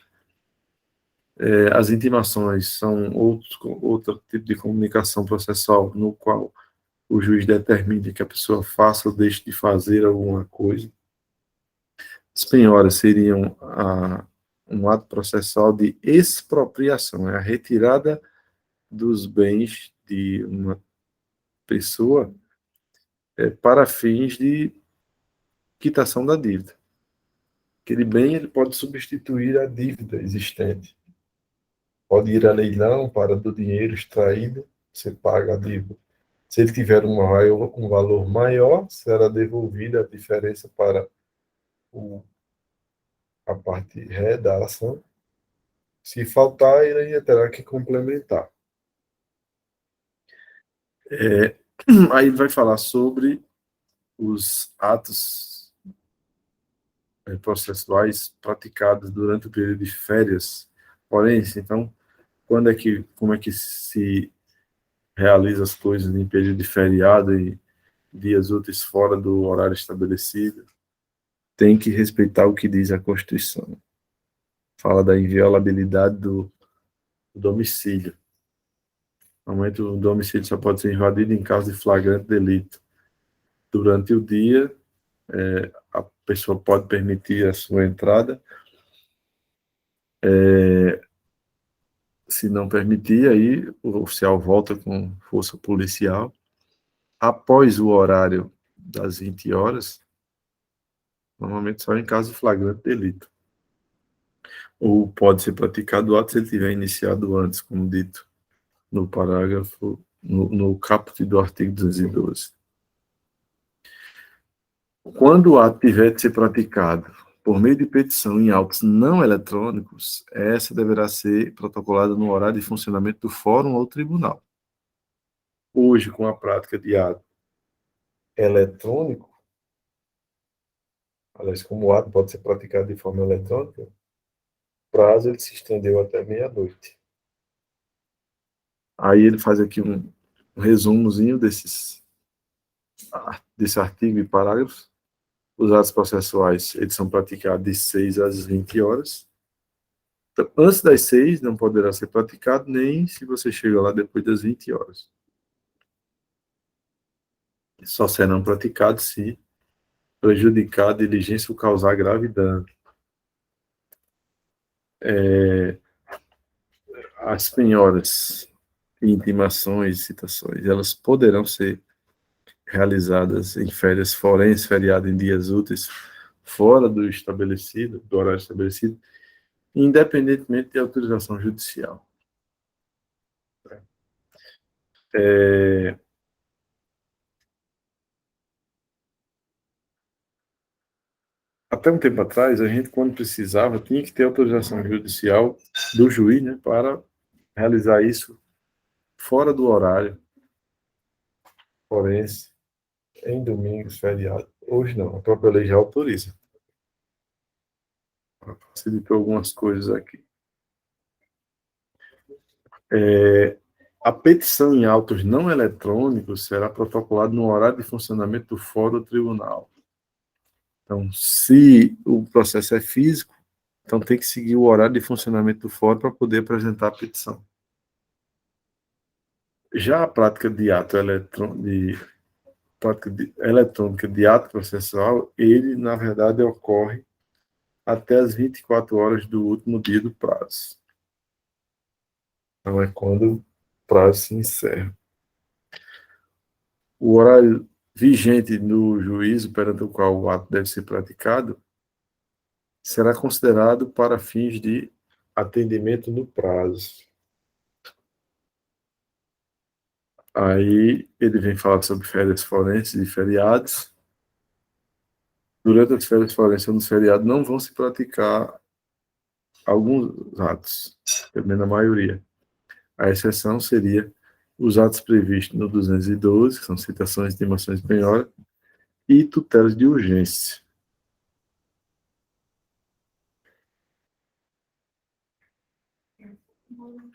As intimações são outro tipo de comunicação processual no qual o juiz determina que a pessoa faça ou deixe de fazer alguma coisa. As penhoras seriam um ato processual de expropriação, é a retirada dos bens de uma pessoa para fins de quitação da dívida. Aquele bem ele pode substituir a dívida existente. Pode ir a leilão para do dinheiro extraído, você paga a dívida. Se ele tiver um valor maior, será devolvida a diferença para a parte ré da ação. Se faltar, ele ainda terá que complementar. Aí vai falar sobre os atos processuais praticados durante o período de férias forense. Então, como é que se realiza as coisas em período de feriado e dias úteis fora do horário estabelecido? Tem que respeitar o que diz a Constituição. Fala da inviolabilidade do domicílio. Normalmente, o domicílio só pode ser invadido em caso de flagrante delito. Durante o dia, a pessoa pode permitir a sua entrada. Se não permitir, aí o oficial volta com força policial. Após o horário das 20 horas, normalmente só em caso de flagrante delito. Ou pode ser praticado o ato se ele tiver iniciado antes, como dito no parágrafo, no caput do artigo 212. Quando o ato tiver de ser praticado por meio de petição em autos não eletrônicos, essa deverá ser protocolada no horário de funcionamento do fórum ou tribunal. Hoje, com a prática de ato eletrônico, aliás, como o ato pode ser praticado de forma eletrônica, o prazo ele se estendeu até meia-noite. Aí ele faz aqui um resumozinho desse artigo e parágrafos. Os atos processuais eles são praticados de 6 às 20 horas. Então, antes das 6 não poderá ser praticado, nem se você chega lá depois das 20 horas. Só serão praticados se prejudicar a diligência ou causar grave dano. As penhoras, intimações e citações, elas poderão ser realizadas em férias forenses, feriado em dias úteis, fora do estabelecido, do horário estabelecido, independentemente de autorização judicial. Até um tempo atrás, a gente, quando precisava, tinha que ter autorização judicial do juiz, né, para realizar isso fora do horário forense, em domingos, feriado. Hoje não, a própria lei já autoriza. Facilitou algumas coisas aqui. A petição em autos não eletrônicos será protocolada no horário de funcionamento do fórum do tribunal. Então, se o processo é físico, então tem que seguir o horário de funcionamento do fórum para poder apresentar a petição. Já a prática de ato eletrônica de ato processual, ele, na verdade, ocorre até as 24 horas do último dia do prazo. Então, é quando o prazo se encerra. O horário vigente no juízo perante o qual o ato deve ser praticado será considerado para fins de atendimento no prazo. Aí ele vem falar sobre férias forenses e feriados. Durante as férias forenses ou nos feriados não vão se praticar alguns atos, pelo menos a maioria. A exceção seria os atos previstos no 212, que são citações, intimações de penhora, e tutelas de urgência.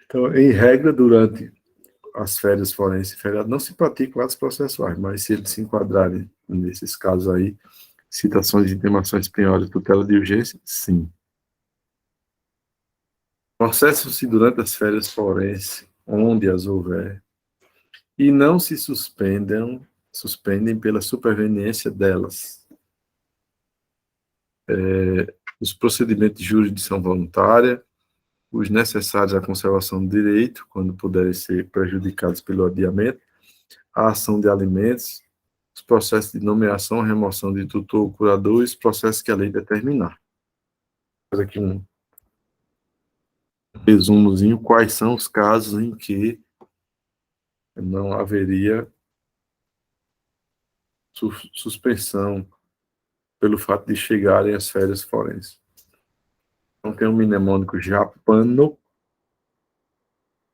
Então, em regra, durante as férias forenses e feriados, não se praticam atos processuais, mas se eles se enquadrarem nesses casos aí, citações, intimações, penhora e tutela de urgência, sim. Processam-se durante as férias forenses, onde as houver, e não se suspendem pela superveniência delas. Os procedimentos de jurisdição voluntária, os necessários à conservação do direito, quando puderem ser prejudicados pelo adiamento, a ação de alimentos, os processos de nomeação, remoção de tutor ou curador e os processos que a lei determinar. Vou fazer aqui um resumozinho, quais são os casos em que não haveria suspensão pelo fato de chegarem as férias forenses. Então, tem um mnemônico japano,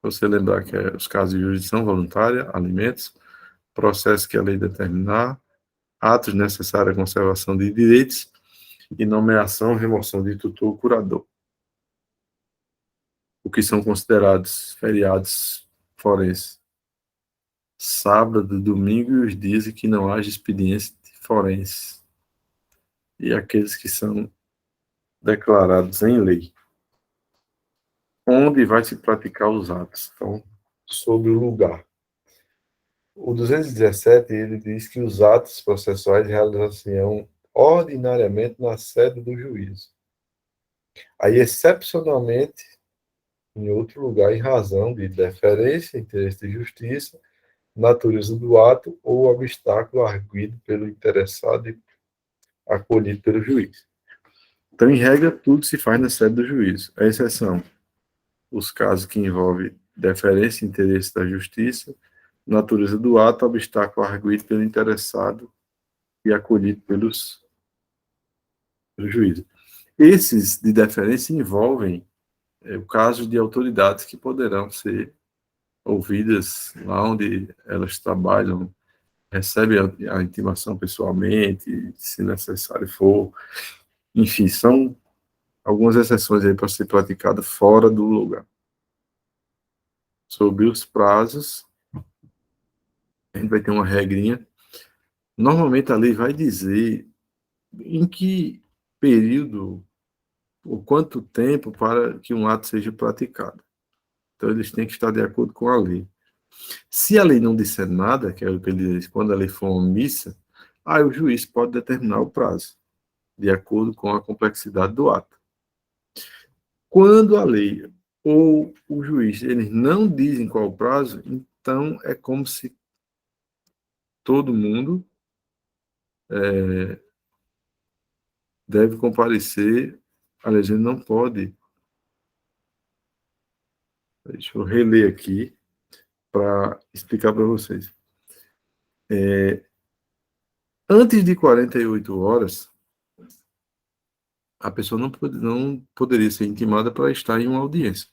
você lembrar que é os casos de jurisdição voluntária, alimentos, processo que a lei determinar, atos necessários à conservação de direitos e nomeação, remoção de tutor ou curador. O que são considerados feriados forenses? Sábado, domingo e os dias em que não haja expediente forense. E aqueles que são declarados em lei. Onde vai se praticar os atos? Então, sobre o lugar. O 217, ele diz que os atos processuais realizam-se ordinariamente na sede do juízo. Aí, excepcionalmente, em outro lugar, em razão de deferência, interesse de justiça, natureza do ato ou obstáculo arguido pelo interessado e acolhido pelo juiz. Então, em regra, tudo se faz na sede do juízo. A exceção, os casos que envolvem deferência e interesse da justiça, natureza do ato, obstáculo arguido pelo interessado e acolhido pelo juízo. Esses de deferência envolvem o caso de autoridades que poderão ser ouvidas lá onde elas trabalham, recebem a intimação pessoalmente, se necessário for. Enfim, são algumas exceções aí para ser praticado fora do lugar. Sobre os prazos, a gente vai ter uma regrinha. Normalmente a lei vai dizer em que período ou quanto tempo para que um ato seja praticado. Então, eles têm que estar de acordo com a lei. Se a lei não disser nada, que é o que ele diz, quando a lei for omissa, aí o juiz pode determinar o prazo, de acordo com a complexidade do ato. Quando a lei ou o juiz eles não dizem qual o prazo, então é como se todo mundo deve comparecer. Aliás, ele não pode. Deixa eu reler aqui para explicar para vocês. Antes de 48 horas, a pessoa não poderia ser intimada para estar em uma audiência.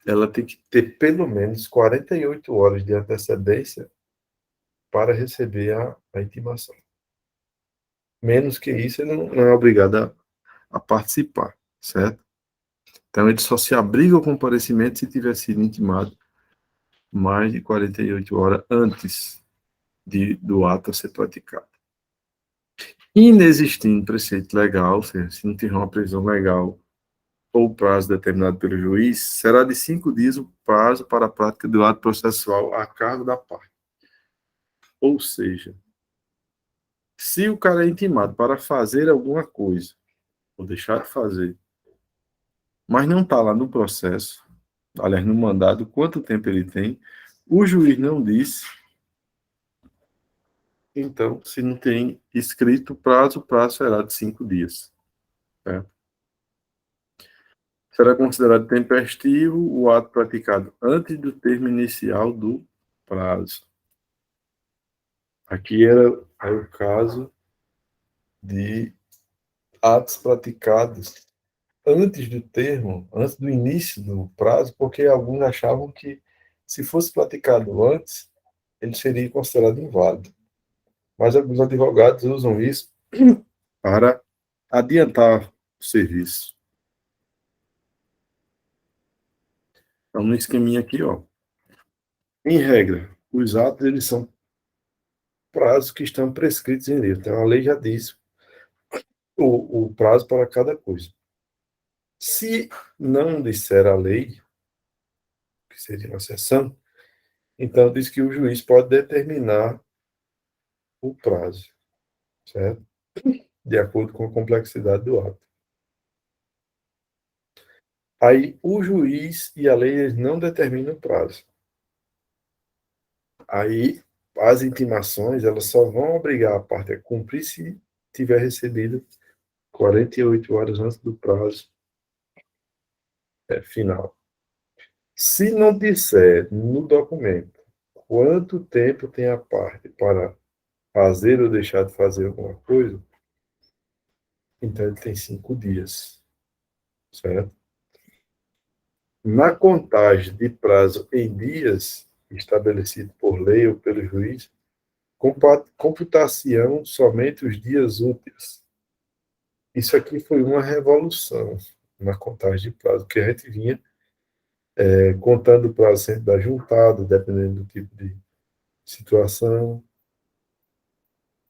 Ela tem que ter pelo menos 48 horas de antecedência para receber a intimação. Menos que isso, ele não é obrigado a participar, certo? Então, ele só se abriga ao comparecimento se tiver sido intimado mais de 48 horas antes do ato a ser praticado. Inexistindo preceito legal, ou seja, se não tiver uma prisão legal ou prazo determinado pelo juiz, será de 5 dias o prazo para a prática do ato processual a cargo da parte. Ou seja, se o cara é intimado para fazer alguma coisa, ou deixar de fazer, mas não está lá no processo, aliás, no mandado, quanto tempo ele tem, o juiz não disse, então, se não tem escrito prazo, o prazo será de 5 dias. Certo? Será considerado tempestivo o ato praticado antes do termo inicial do prazo. Aqui era o caso de atos praticados antes do início do prazo, porque alguns achavam que, se fosse praticado antes, ele seria considerado inválido. Mas alguns advogados usam isso para adiantar o serviço. Então, no esqueminha aqui, ó, em regra, os atos eles são prazos que estão prescritos em lei. Então, a lei já diz o prazo para cada coisa. Se não disser a lei, que seria uma exceção, então diz que o juiz pode determinar o prazo, certo? De acordo com a complexidade do ato. Aí o juiz e a lei eles não determinam o prazo. Aí as intimações elas só vão obrigar a parte a cumprir se tiver recebido 48 horas antes do prazo final. Se não disser no documento quanto tempo tem a parte para fazer ou deixar de fazer alguma coisa, então ele tem 5 dias, certo? Na contagem de prazo em dias, estabelecido por lei ou pelo juiz, computar-se-ão somente os dias úteis. Isso aqui foi uma revolução na contagem de prazo, que a gente vinha contando o prazo sempre da juntada, dependendo do tipo de situação.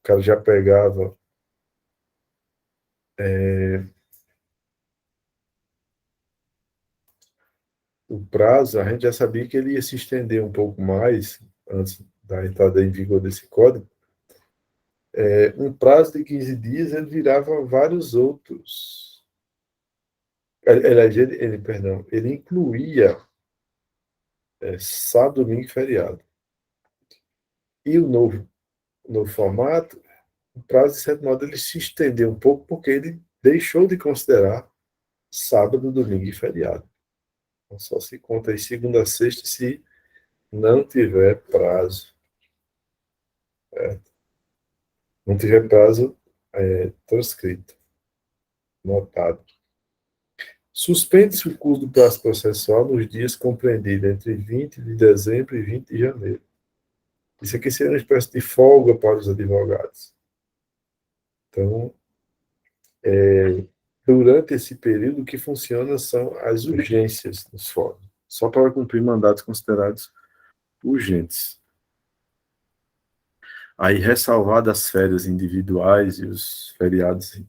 O cara já pegava o prazo, a gente já sabia que ele ia se estender um pouco mais antes da entrada em vigor desse código. Um prazo de 15 dias, ele virava vários outros. Perdão, ele incluía sábado, domingo e feriado. E o novo formato, o prazo, de certo modo, ele se estendeu um pouco porque ele deixou de considerar sábado, domingo e feriado. Então, só se conta aí segunda a sexta se não tiver prazo. Não tiver prazo transcrito, notado. Suspende-se o curso do prazo processual nos dias compreendidos entre 20 de dezembro e 20 de janeiro. Isso aqui seria uma espécie de folga para os advogados. Então, durante esse período, o que funciona são as urgências nos fóruns, só para cumprir mandatos considerados urgentes. Aí, ressalvadas as férias individuais e os feriados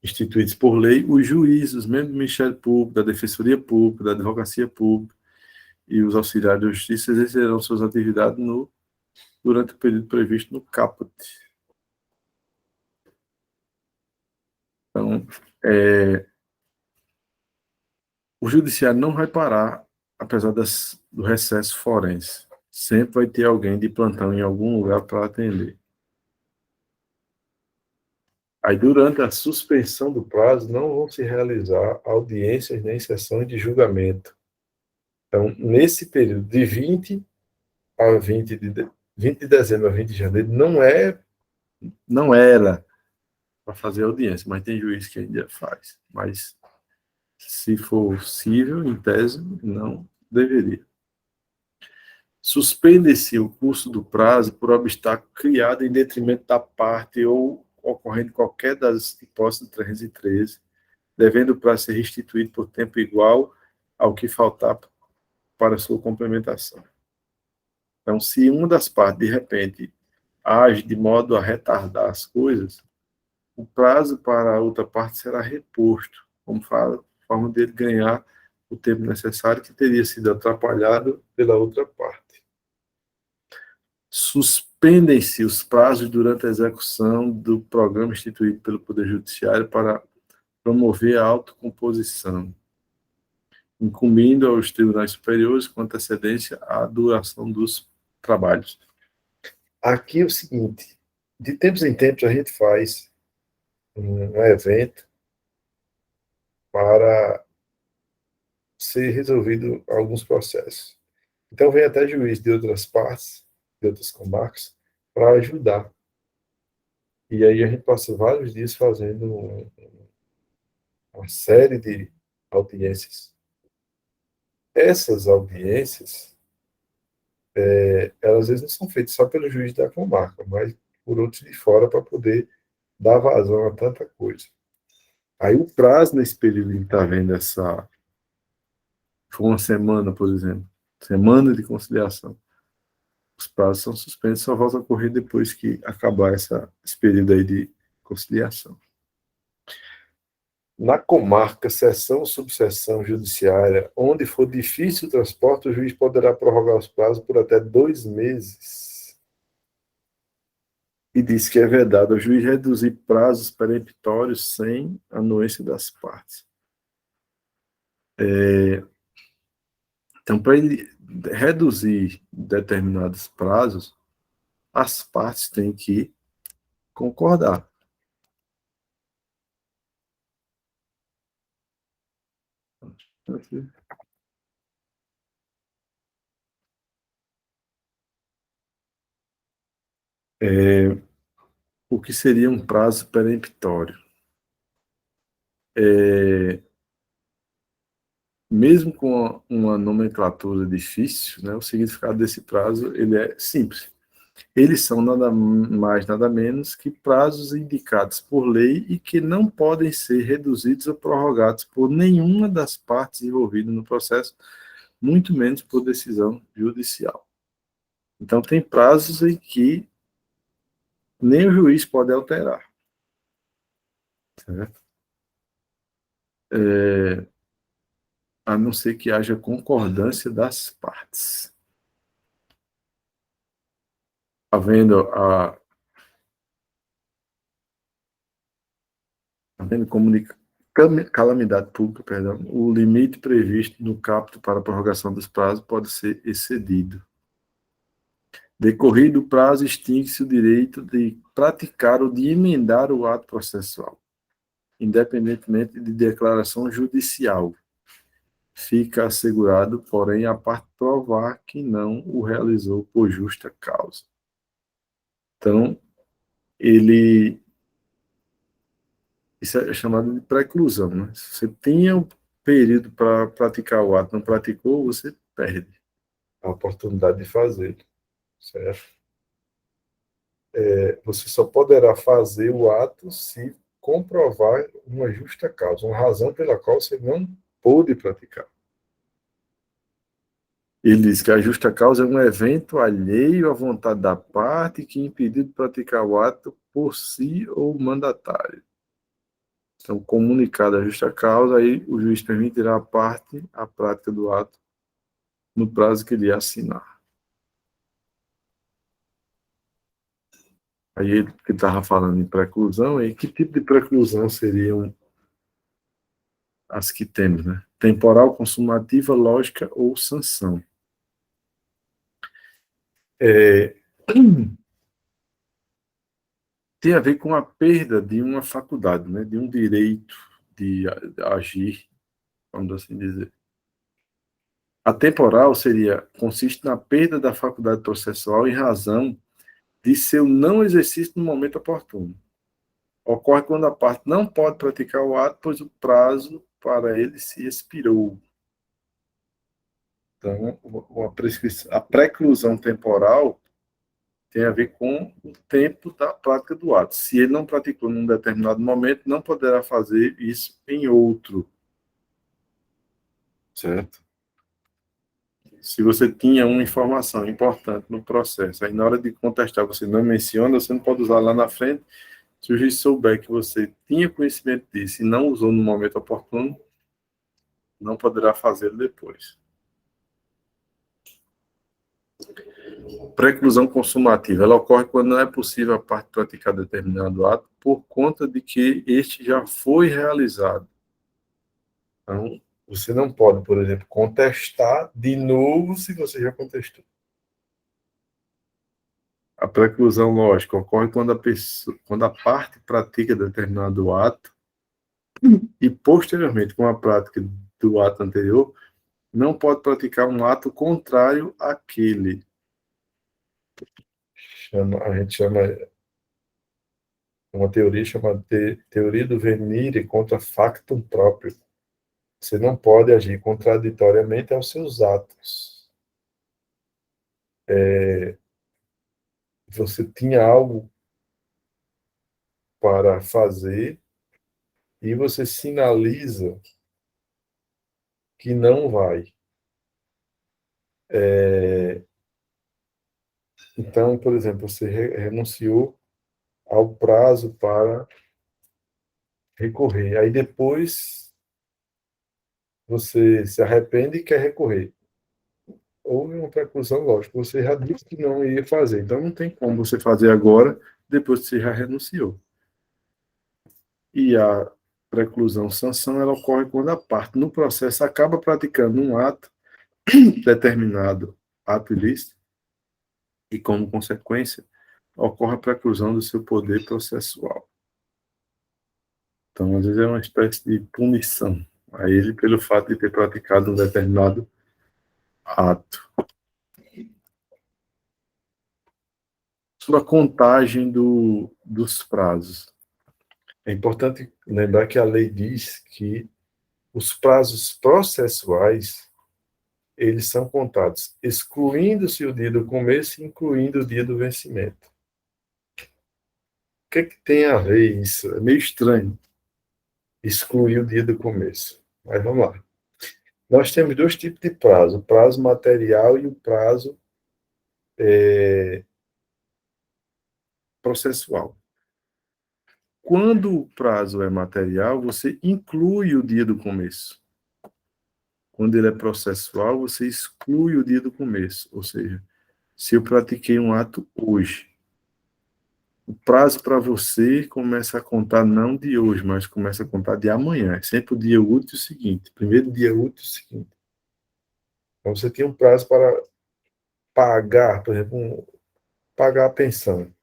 instituídos por lei, os juízes, os membros do Ministério Público, da Defensoria Pública, da Advocacia Pública e os auxiliares de justiça exercerão suas atividades durante o período previsto no caput. Então, o judiciário não vai parar, apesar do recesso forense. Sempre vai ter alguém de plantão em algum lugar para atender. Aí, durante a suspensão do prazo, não vão se realizar audiências nem sessões de julgamento. Então, nesse período de 20 a 20 de dezembro a 20 de janeiro, não era para fazer audiência, mas tem juiz que ainda faz. Mas, se for possível, em tese, não deveria. Suspende-se o curso do prazo por obstáculo criado em detrimento da parte ou ocorrendo qualquer das hipóteses do 313, devendo o prazo ser restituído por tempo igual ao que faltar para sua complementação. Então, se uma das partes, de repente, age de modo a retardar as coisas, o prazo para a outra parte será reposto, como forma dele ganhar o tempo necessário que teria sido atrapalhado pela outra parte. Suspendem-se os prazos durante a execução do programa instituído pelo Poder Judiciário para promover a autocomposição, incumbindo aos tribunais superiores com antecedência a duração dos trabalhos. Aqui é o seguinte, de tempos em tempos a gente faz um evento para ser resolvido alguns processos. Então vem até juiz de outras partes, de outras comarcas, para ajudar. E aí a gente passa vários dias fazendo uma série de audiências. Essas audiências, elas às vezes não são feitas só pelo juiz da comarca, mas por outros de fora para poder dar vazão a tanta coisa. Aí o prazo nesse período que está vendo foi uma semana, por exemplo, semana de conciliação. Os prazos são suspensos, só volta a ocorrer depois que acabar esse período aí de conciliação. Na comarca, seção ou subseção judiciária, onde for difícil o transporte, o juiz poderá prorrogar os prazos por até 2 meses. E diz que é vedado ao juiz reduzir prazos peremptórios sem anuência das partes. Então, para ele reduzir determinados prazos, as partes têm que concordar. O que seria um prazo peremptório? Mesmo com uma nomenclatura difícil, né, o significado desse prazo ele é simples. Eles são nada mais, nada menos que prazos indicados por lei e que não podem ser reduzidos ou prorrogados por nenhuma das partes envolvidas no processo, muito menos por decisão judicial. Então, tem prazos em que nem o juiz pode alterar. Certo? A não ser que haja concordância das partes. Havendo calamidade pública, perdão, o limite previsto no caput para a prorrogação dos prazos pode ser excedido. Decorrido o prazo, extingue-se o direito de praticar ou de emendar o ato processual, independentemente de declaração judicial. Fica assegurado, porém, a parte provar que não o realizou por justa causa. Então, isso é chamado de preclusão, né? Se você tinha o período para praticar o ato, não praticou, você perde a oportunidade de fazer, certo? Você só poderá fazer o ato se comprovar uma justa causa, uma razão pela qual você não pôde praticar. Ele diz que a justa causa é um evento alheio à vontade da parte que impediu de praticar o ato por si ou o mandatário. Então, comunicada a justa causa, aí o juiz permitirá à parte a prática do ato no prazo que ele assinar. Aí ele que estava falando em preclusão, e que tipo de preclusão seriam as que temos, né? Temporal, consumativa, lógica ou sanção. Tem a ver com a perda de uma faculdade, né? De um direito de agir, vamos assim dizer. A temporal consiste na perda da faculdade processual em razão de seu não exercício no momento oportuno. Ocorre quando a parte não pode praticar o ato, pois o prazo para ele se expirou. Então, a preclusão temporal tem a ver com o tempo da prática do ato. Se ele não praticou num determinado momento, não poderá fazer isso em outro. Certo? Se você tinha uma informação importante no processo, aí na hora de contestar você não menciona, você não pode usar lá na frente. Se o juiz souber que você tinha conhecimento disso e não usou no momento oportuno, não poderá fazê-lo depois. Preclusão consumativa. Ela ocorre quando não é possível a parte praticar determinado ato por conta de que este já foi realizado. Então, você não pode, por exemplo, contestar de novo se você já contestou. A preclusão lógica ocorre quando a parte pratica determinado ato e, posteriormente, com a prática do ato anterior, não pode praticar um ato contrário àquele. A gente chama uma teoria chamada teoria do venire contra factum próprio. Você não pode agir contraditoriamente aos seus atos. Você tinha algo para fazer e você sinaliza que não vai. Então, por exemplo, você renunciou ao prazo para recorrer. Aí depois você se arrepende e quer recorrer. Houve uma preclusão, lógico. Você já disse que não ia fazer. Então não tem como você fazer agora, depois que você já renunciou. E a preclusão sanção, ela ocorre quando a parte no processo acaba praticando um ato determinado, ato ilícito, e como consequência, ocorre a preclusão do seu poder processual. Então, às vezes, é uma espécie de punição a ele pelo fato de ter praticado um determinado ato. Sobre a contagem dos prazos. É importante lembrar que a lei diz que os prazos processuais, eles são contados, excluindo-se o dia do começo e incluindo o dia do vencimento. O que é que tem a ver isso? É meio estranho excluir o dia do começo. Mas vamos lá. Nós temos dois tipos de prazo, o prazo material e o prazo processual. Quando o prazo é material, você inclui o dia do começo. Quando ele é processual, você exclui o dia do começo. Ou seja, se eu pratiquei um ato hoje, o prazo para você começa a contar não de hoje, mas começa a contar de amanhã. É sempre o dia útil seguinte. Primeiro dia útil seguinte. Então, você tem um prazo para pagar, por exemplo, pagar a pensão.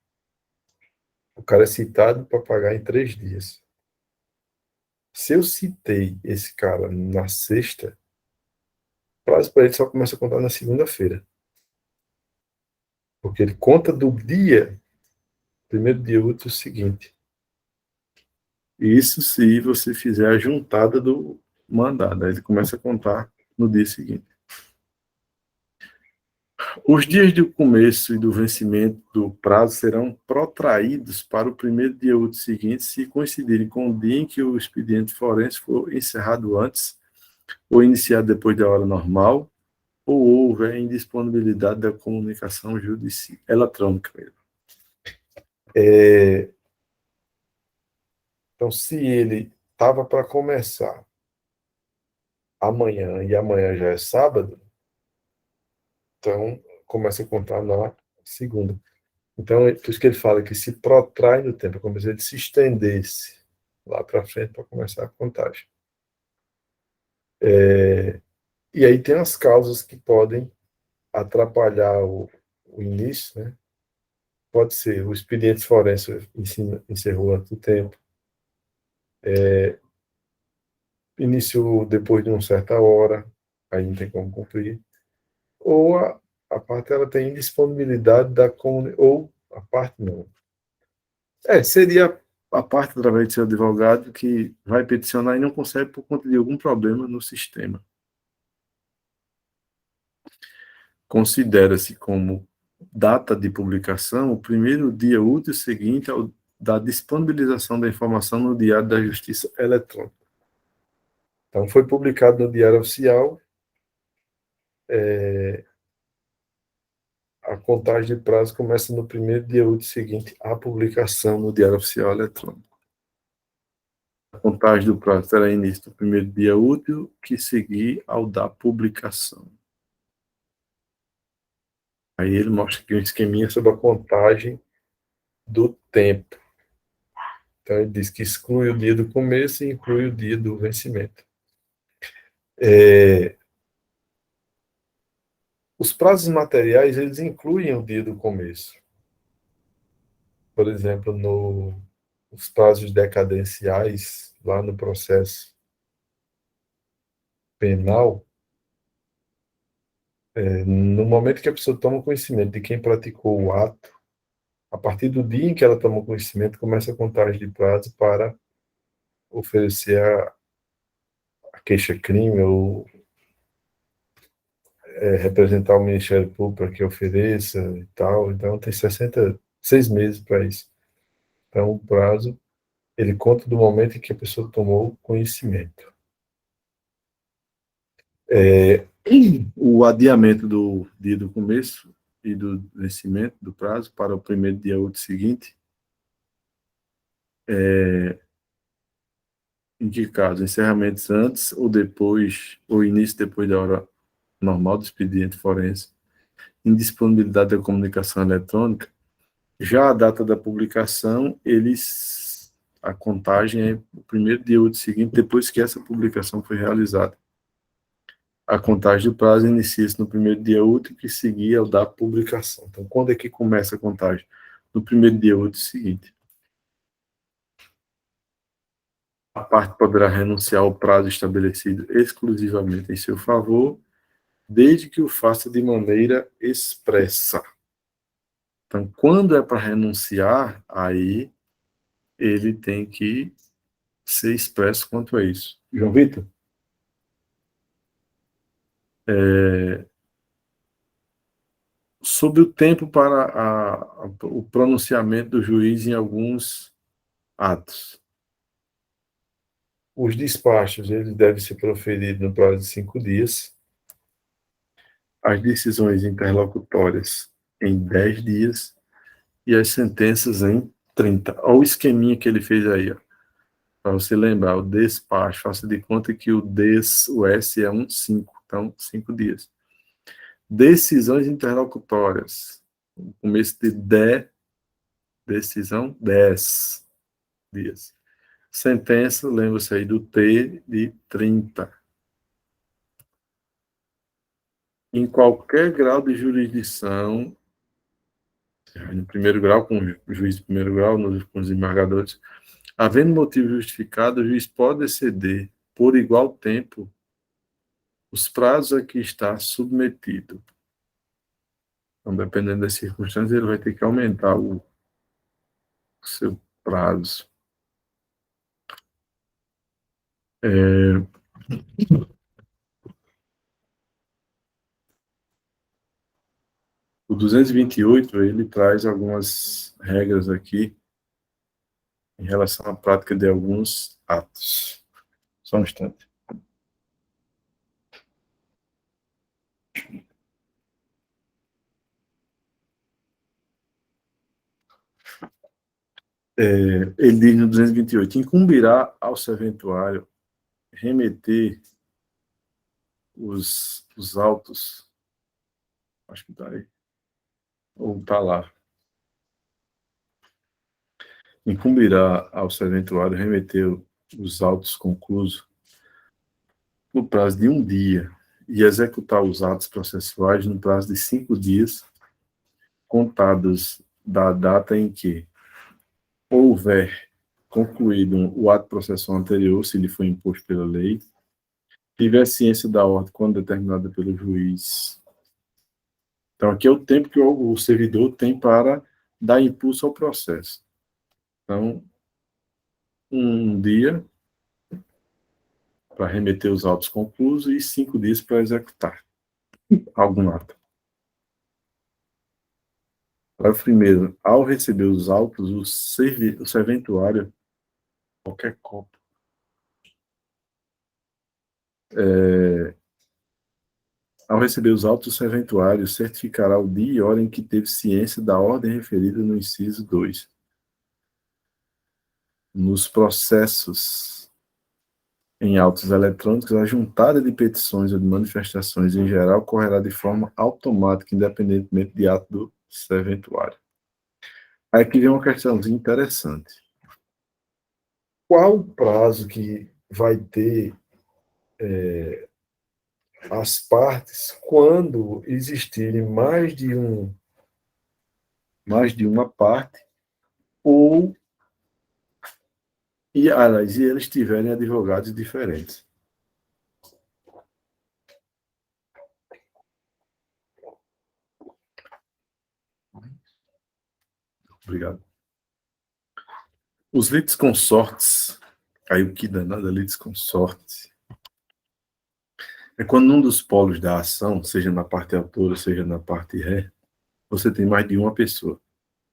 O cara é citado para pagar em 3 dias. Se eu citei esse cara na sexta, o prazo para ele só começa a contar na segunda-feira. Porque ele conta do dia, primeiro dia útil seguinte. Isso se você fizer a juntada do mandado. Aí ele começa a contar no dia seguinte. Os dias do começo e do vencimento do prazo serão protraídos para o primeiro dia útil seguinte, se coincidirem com o dia em que o expediente forense for encerrado antes ou iniciado depois da hora normal, ou houver indisponibilidade da comunicação judicial eletrônica. Então, se ele estava para começar amanhã e amanhã já é sábado, então começa a contar na segunda. Então, é por isso que ele fala que se protrai no tempo, é como se ele se estendesse lá para frente para começar a contagem. E aí tem as causas que podem atrapalhar o início, né? Pode ser o expediente forense encerrou antes do tempo, iniciou depois de uma certa hora, aí não tem como cumprir, ou a parte ela tem indisponibilidade da comunidade, ou a parte não. Seria a parte através de seu advogado que vai peticionar e não consegue por conta de algum problema no sistema. Considera-se como data de publicação o primeiro dia útil seguinte ao da disponibilização da informação no Diário da Justiça Eletrônica. Então, foi publicado no Diário Oficial, a contagem de prazo começa no primeiro dia útil seguinte à publicação no Diário Oficial Eletrônico. A contagem do prazo terá início no primeiro dia útil que seguir ao da publicação. Aí ele mostra aqui um esqueminha sobre a contagem do tempo. Então, ele diz que exclui o dia do começo e inclui o dia do vencimento. Os prazos materiais, eles incluem o dia do começo. Por exemplo, nos prazos decadenciais, lá no processo penal, no momento que a pessoa toma conhecimento de quem praticou o ato, a partir do dia em que ela toma conhecimento, começa a contagem de prazo para oferecer a queixa-crime ou representar o Ministério Público para que ofereça e tal. Então, tem 6 meses para isso. Então, o prazo, ele conta do momento em que a pessoa tomou conhecimento. O adiamento do dia do começo e do vencimento do prazo para o primeiro dia útil seguinte, em que caso? Encerramentos antes ou depois, ou início depois da hora normal do expediente forense, indisponibilidade da comunicação eletrônica. Já a data da publicação, a contagem é o primeiro dia útil seguinte, depois que essa publicação foi realizada. A contagem do prazo inicia-se no primeiro dia útil que seguia ao da publicação. Então, quando é que começa a contagem? No primeiro dia útil seguinte. A parte poderá renunciar ao prazo estabelecido exclusivamente em seu favor, desde que o faça de maneira expressa. Então, quando é para renunciar, aí ele tem que ser expresso quanto a isso. João Vitor? Sobre o tempo para o pronunciamento do juiz em alguns atos. Os despachos eles devem ser proferidos no prazo de 5 dias. As decisões interlocutórias em 10 dias e as sentenças em 30. Olha o esqueminha que ele fez aí, para você lembrar, o despacho, faça de conta que o S é 5, então 5 dias. Decisões interlocutórias, o começo de decisão, 10 dias. Sentença, lembra-se aí do T de 30. Em qualquer grau de jurisdição, No primeiro grau, com o juiz de primeiro grau, com os desembargadores, havendo motivo justificado, o juiz pode exceder por igual tempo os prazos a que está submetido. Então, dependendo das circunstâncias, ele vai ter que aumentar o seu prazo. O 228, ele traz algumas regras aqui em relação à prática de alguns atos. Só um instante. Ele diz no 228, incumbirá ao serventuário remeter os autos, acho que está aí, ou está lá, incumbirá ao serventuário remeter os autos conclusos no prazo de 1 dia e executar os atos processuais no prazo de 5 dias, contados da data em que houver concluído o ato processual anterior, se lhe foi imposto pela lei, tiver ciência da ordem quando determinada pelo juiz. Então, aqui é o tempo que o servidor tem para dar impulso ao processo. Então, 1 dia para remeter os autos conclusos e 5 dias para executar algum ato. Parágrafo primeiro. Ao receber os autos, o serventuário, qualquer copo, ao receber os autos, o serventuário certificará o dia e hora em que teve ciência da ordem referida no inciso 2. Nos processos em autos eletrônicos, a juntada de petições ou de manifestações em geral ocorrerá de forma automática, independentemente de ato do serventuário. Aqui vem uma questãozinha interessante. Qual o prazo que vai ter as partes quando existirem mais de uma parte ou e eles tiverem advogados diferentes? Obrigado. Os litisconsortes, aí o que danado é litisconsorte? É quando um dos polos da ação, seja na parte autora, seja na parte ré, você tem mais de uma pessoa,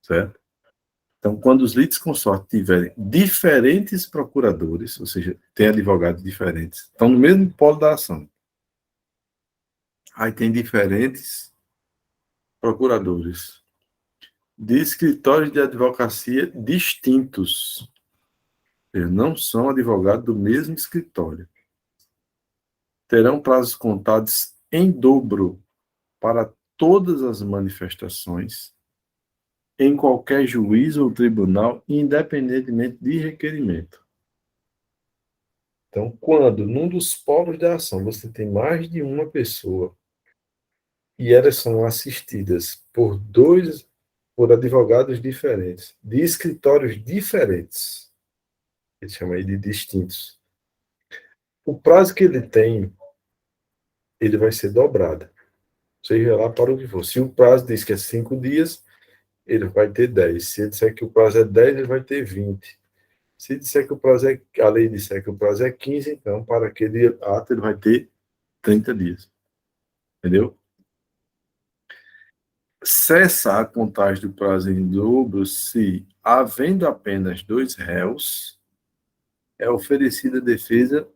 certo? Então, quando os litisconsortes tiverem diferentes procuradores, ou seja, tem advogados diferentes, estão no mesmo polo da ação. Aí tem diferentes procuradores de escritórios de advocacia distintos. Eles não são advogados do mesmo escritório. Terão prazos contados em dobro para todas as manifestações, em qualquer juiz ou tribunal, independentemente de requerimento. Então, quando num dos polos da ação você tem mais de uma pessoa e elas são assistidas por advogados diferentes, de escritórios diferentes, ele chama aí de distintos, o prazo que ele tem, ele vai ser dobrado, seja lá para o que for. Se o prazo diz que é 5 dias, ele vai ter 10. Se ele disser que o prazo é 10, ele vai ter 20. Se disser que o prazo a lei disser que o prazo é 15, então, para aquele ato, ele vai ter 30 dias. Entendeu? Cessa a contagem do prazo em dobro se, havendo apenas 2 réus, é oferecida defesa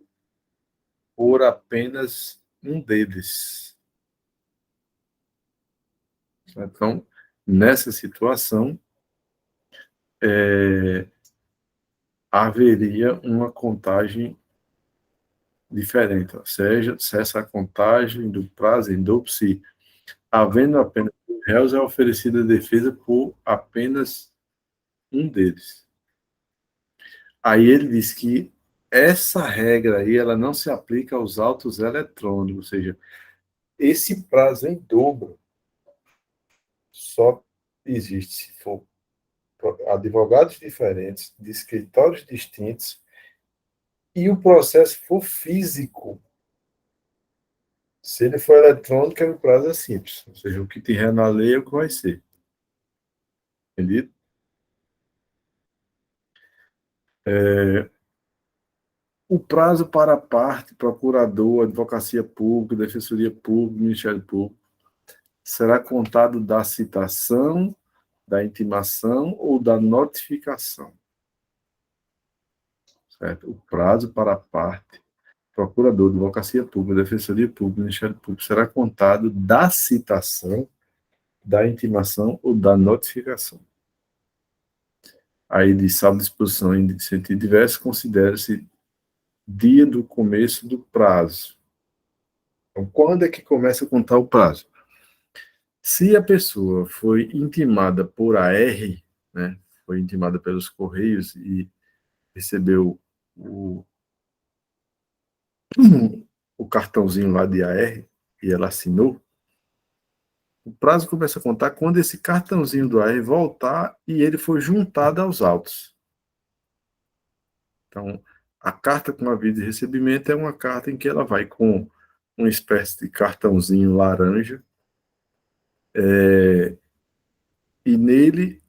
por apenas um deles. Então, nessa situação, haveria uma contagem diferente. Ou seja, cessa a contagem do prazo em dobro se, havendo apenas 2 réus, é oferecida defesa por apenas um deles. Aí ele diz que essa regra aí, ela não se aplica aos autos eletrônicos, ou seja, esse prazo em dobro só existe se for advogados diferentes, de escritórios distintos, e o processo for físico. Se ele for eletrônico, o prazo é simples. Ou seja, o que tiver na lei é o que vai ser. Entendido? O prazo para a parte, procurador, advocacia pública, defensoria pública, Ministério Público, será contado da citação, da intimação ou da notificação. Certo? O prazo para a parte, procurador, advocacia pública, defensoria pública, Ministério Público, será contado da citação, da intimação ou da notificação. Aí, de salvo de disposição em sentido diverso, considera-se dia do começo do prazo. Então, quando é que começa a contar o prazo? Se a pessoa foi intimada por AR, né, foi intimada pelos Correios e recebeu o cartãozinho lá de AR e ela assinou, o prazo começa a contar quando esse cartãozinho do AR voltar e ele for juntado aos autos. Então, a carta com aviso de recebimento é uma carta em que ela vai com uma espécie de cartãozinho laranja, e nele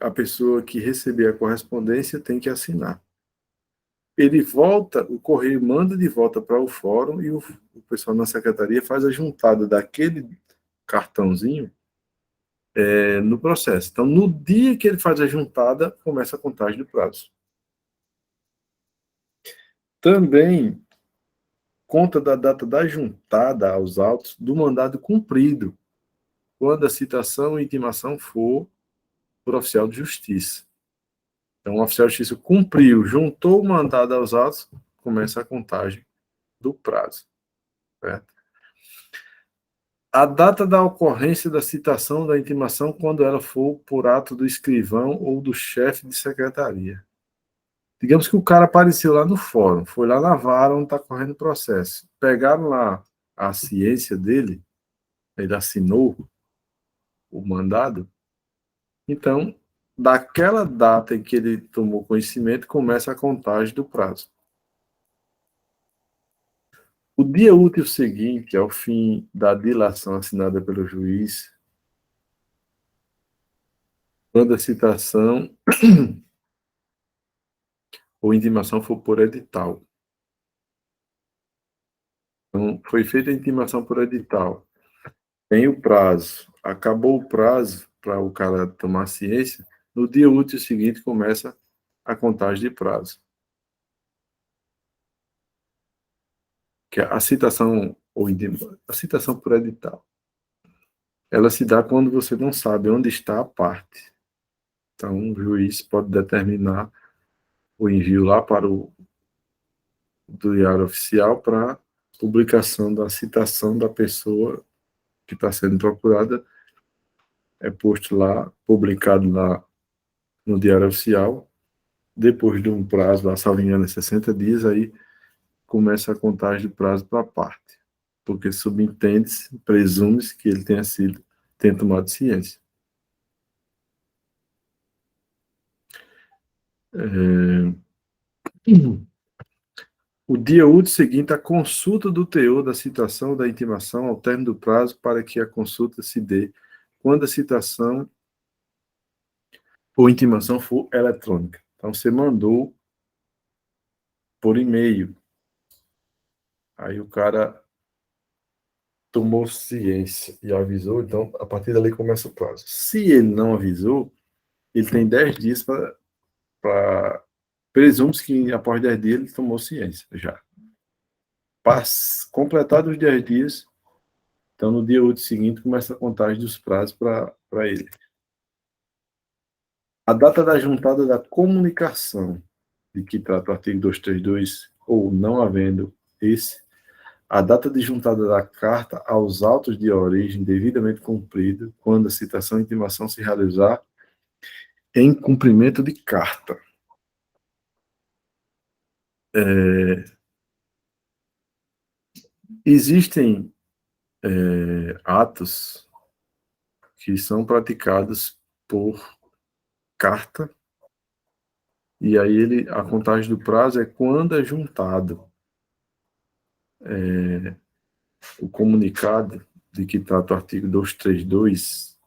a pessoa que receber a correspondência tem que assinar. Ele volta, o correio manda de volta para o fórum e o pessoal na secretaria faz a juntada daquele cartãozinho no processo. Então, no dia que ele faz a juntada, começa a contagem do prazo. Também conta da data da juntada aos autos do mandado cumprido, quando a citação e intimação for por oficial de justiça. Então, o oficial de justiça cumpriu, juntou o mandado aos autos, começa a contagem do prazo. Certo? A data da ocorrência da citação da intimação quando ela for por ato do escrivão ou do chefe de secretaria. Digamos que o cara apareceu lá no fórum, foi lá na vara onde está correndo o processo. Pegaram lá a ciência dele, ele assinou o mandado, então, daquela data em que ele tomou conhecimento, começa a contagem do prazo. O dia útil seguinte ao fim da dilação assinada pelo juiz, quando a citação ou intimação for por edital. Então, foi feita a intimação por edital. Tem o prazo. Acabou o prazo para o cara tomar ciência, no dia útil seguinte começa a contagem de prazo. Que é a citação ou a citação por edital. Ela se dá quando você não sabe onde está a parte. Então, o juiz pode determinar o envio lá para o diário oficial para publicação da citação da pessoa que está sendo procurada, é posto lá, publicado lá no Diário Oficial. Depois de um prazo, lá, salvo engano, 60 dias, aí começa a contagem de prazo para a parte. Porque subentende-se, presume-se que ele tenha tomado ciência. O dia útil seguinte à consulta do teor da citação ou da intimação ao término do prazo para que a consulta se dê quando a citação ou intimação for eletrônica. Então, você mandou por e-mail. Aí o cara tomou ciência e avisou, então, a partir dali começa o prazo. Se ele não avisou, ele tem 10 dias para... Presume-se que após 10 dias ele tomou ciência já. Completados os 10 dias, então no dia útil seguinte começa a contagem dos prazos para ele. A data da juntada da comunicação, de que trata o artigo 232, ou não havendo esse, a data de juntada da carta aos autos de origem devidamente cumprida, quando a citação e intimação se realizar em cumprimento de carta. Existem atos que são praticados por carta, e aí a contagem do prazo é quando é juntado o comunicado de que trata o artigo 232,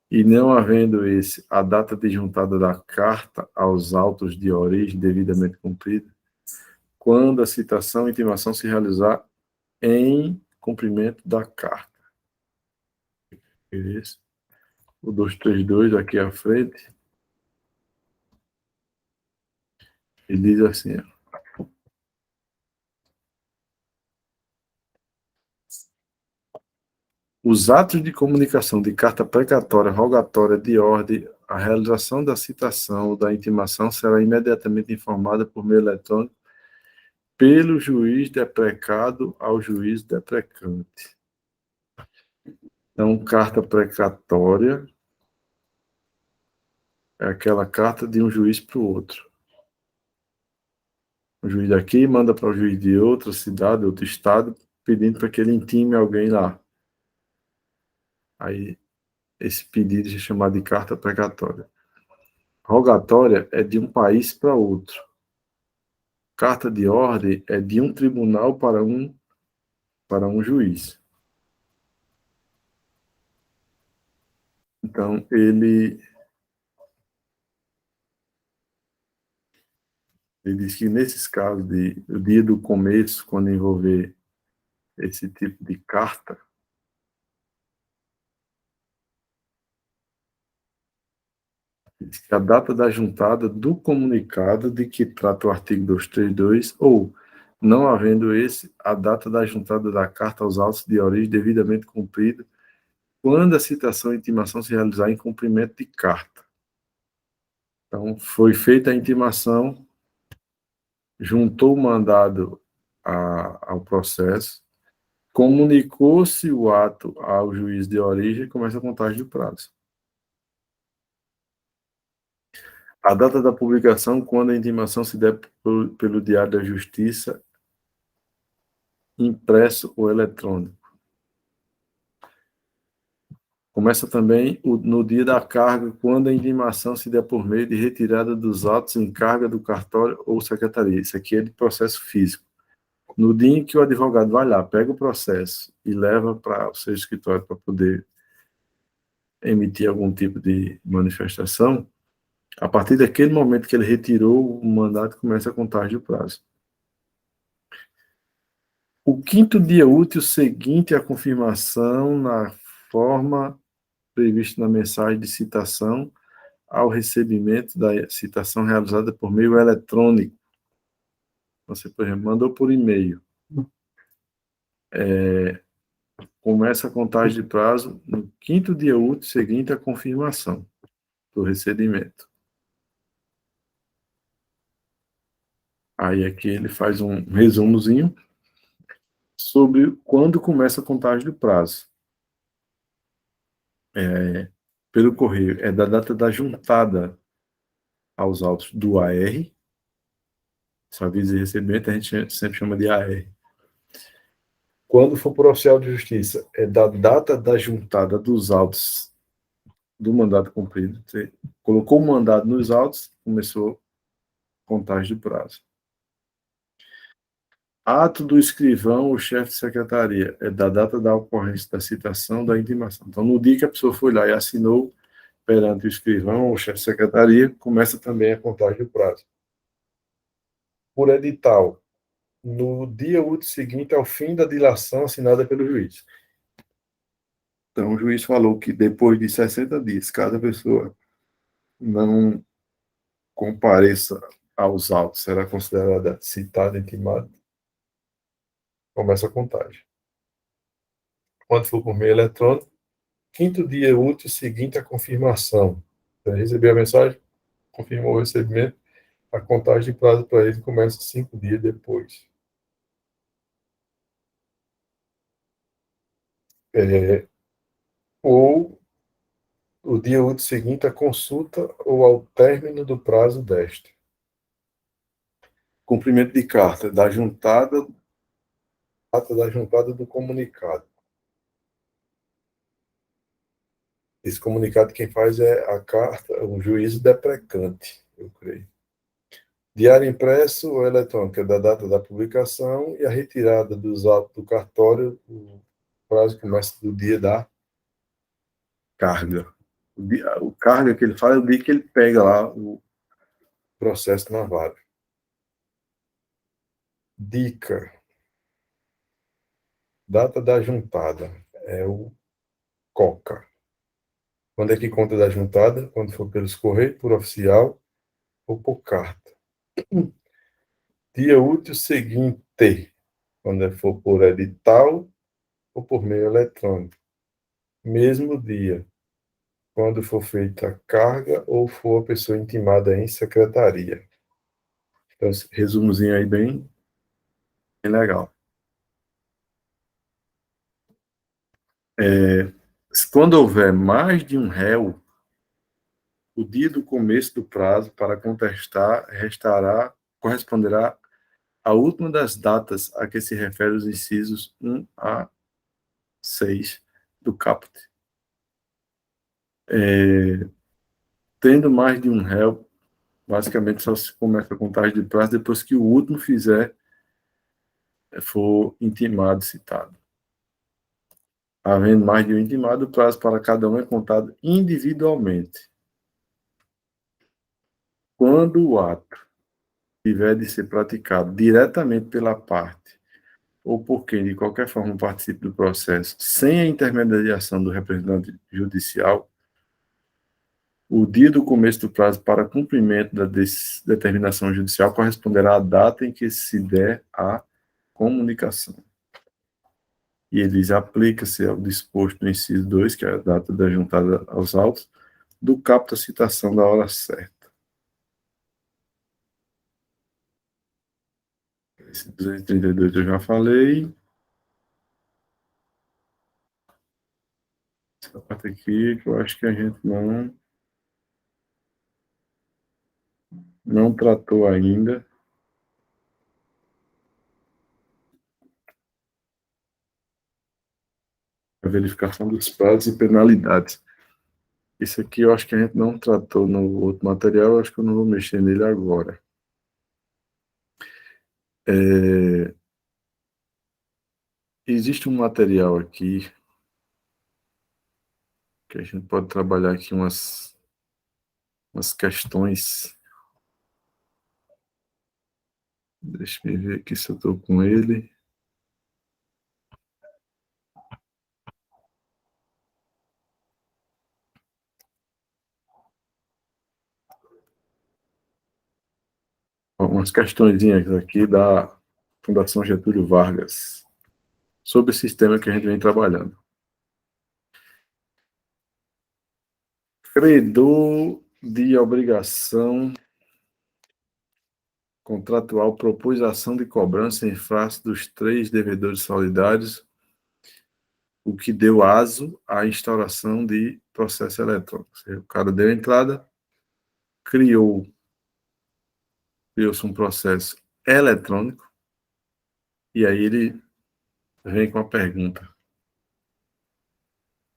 e não havendo esse a data de juntada da carta aos autos de origem devidamente cumprida, quando a citação e intimação se realizar em cumprimento da carta. Beleza? O 232 aqui à frente, ele diz assim: os atos de comunicação de carta precatória, rogatória, de ordem, a realização da citação ou da intimação será imediatamente informada por meio eletrônico pelo juiz deprecado ao juiz deprecante. Então, carta precatória é aquela carta de um juiz para o outro. O juiz daqui manda para o juiz de outra cidade, outro estado, pedindo para que ele intime alguém lá. Aí, esse pedido é chamado de carta precatória. Rogatória é de um país para outro. Carta de ordem é de um tribunal para um juiz. Então, ele diz que nesses casos o dia do começo, quando envolver esse tipo de carta, diz que a data da juntada do comunicado de que trata o artigo 232, ou, não havendo esse, a data da juntada da carta aos autos de origem devidamente cumprida, quando a citação e intimação se realizar em cumprimento de carta. Então, foi feita a intimação, juntou o mandado ao processo, comunicou-se o ato ao juiz de origem e começa a contagem do prazo. A data da publicação, quando a intimação se der pelo Diário da Justiça, impresso ou eletrônico. Começa também no dia da carga, quando a intimação se der por meio de retirada dos autos em carga do cartório ou secretaria. Isso aqui é de processo físico. No dia em que o advogado vai lá, pega o processo e leva para o seu escritório para poder emitir algum tipo de manifestação, a partir daquele momento que ele retirou o mandato, começa a contagem do prazo. O quinto dia útil seguinte à confirmação na forma prevista na mensagem de citação ao recebimento da citação realizada por meio eletrônico. Você, por exemplo, mandou por e-mail. Começa a contagem de prazo no quinto dia útil seguinte à confirmação do recebimento. Aí aqui ele faz um resumozinho sobre quando começa a contagem do prazo. Pelo correio, é da data da juntada aos autos do AR, esse aviso de recebimento a gente sempre chama de AR. Quando for por oficial de justiça, é da data da juntada dos autos do mandado cumprido. Você colocou o mandado nos autos, começou a contagem do prazo. Ato do escrivão ou chefe de secretaria, é da data da ocorrência da citação da intimação. Então, no dia que a pessoa foi lá e assinou perante o escrivão ou chefe de secretaria, começa também a contagem do prazo. Por edital, no dia útil seguinte ao fim da dilação assinada pelo juiz. Então, o juiz falou que depois de 60 dias, caso a pessoa não compareça aos autos, será considerada citada, intimada, começa a contagem. Quando for por meio eletrônico, quinto dia útil seguinte à confirmação. Você recebeu a mensagem, confirmou o recebimento, a contagem de prazo para ele começa 5 dias depois. Ou o dia útil seguinte à consulta ou ao término do prazo desta. Cumprimento de carta da juntada do comunicado. Esse comunicado quem faz é a carta, o juízo deprecante, eu creio. Diário impresso ou eletrônico, da data da publicação e a retirada dos autos do cartório, o prazo começa do dia da carga. O carga que ele fala é o dia que ele pega lá o processo na vara. Dica. Data da juntada é o COCA. Quando é que conta da juntada? Quando for pelos correios, por oficial ou por carta. Dia útil seguinte, quando for por edital ou por meio eletrônico. Mesmo dia, quando for feita a carga ou for a pessoa intimada em secretaria. Então, esse resumozinho aí bem legal. Quando houver mais de um réu, o dia do começo do prazo para contestar corresponderá à última das datas a que se refere os incisos 1 a 6 do caput. Tendo mais de um réu, basicamente só se começa a contagem de prazo depois que o último for intimado e citado. Havendo mais de um intimado, o prazo para cada um é contado individualmente. Quando o ato tiver de ser praticado diretamente pela parte ou por quem de qualquer forma participe do processo, sem a intermediação do representante judicial, o dia do começo do prazo para cumprimento da determinação judicial corresponderá à data em que se der a comunicação. E eles aplica-se ao disposto no inciso 2, que é a data da juntada aos autos, do caput da citação da hora certa. Esse 232 eu já falei. Essa parte aqui que eu acho que a gente não tratou ainda. A verificação dos prazos e penalidades. Isso aqui eu acho que a gente não tratou no outro material, eu acho que eu não vou mexer nele agora. Existe um material aqui que a gente pode trabalhar aqui umas questões. Deixa eu ver aqui se eu estou com ele. Umas questõezinhas aqui da Fundação Getúlio Vargas sobre o sistema que a gente vem trabalhando. Credor de obrigação contratual propôs ação de cobrança em face dos 3 devedores solidários, o que deu aso à instauração de processo eletrônico. O cara deu entrada, criou-se um processo eletrônico, e aí ele vem com a pergunta: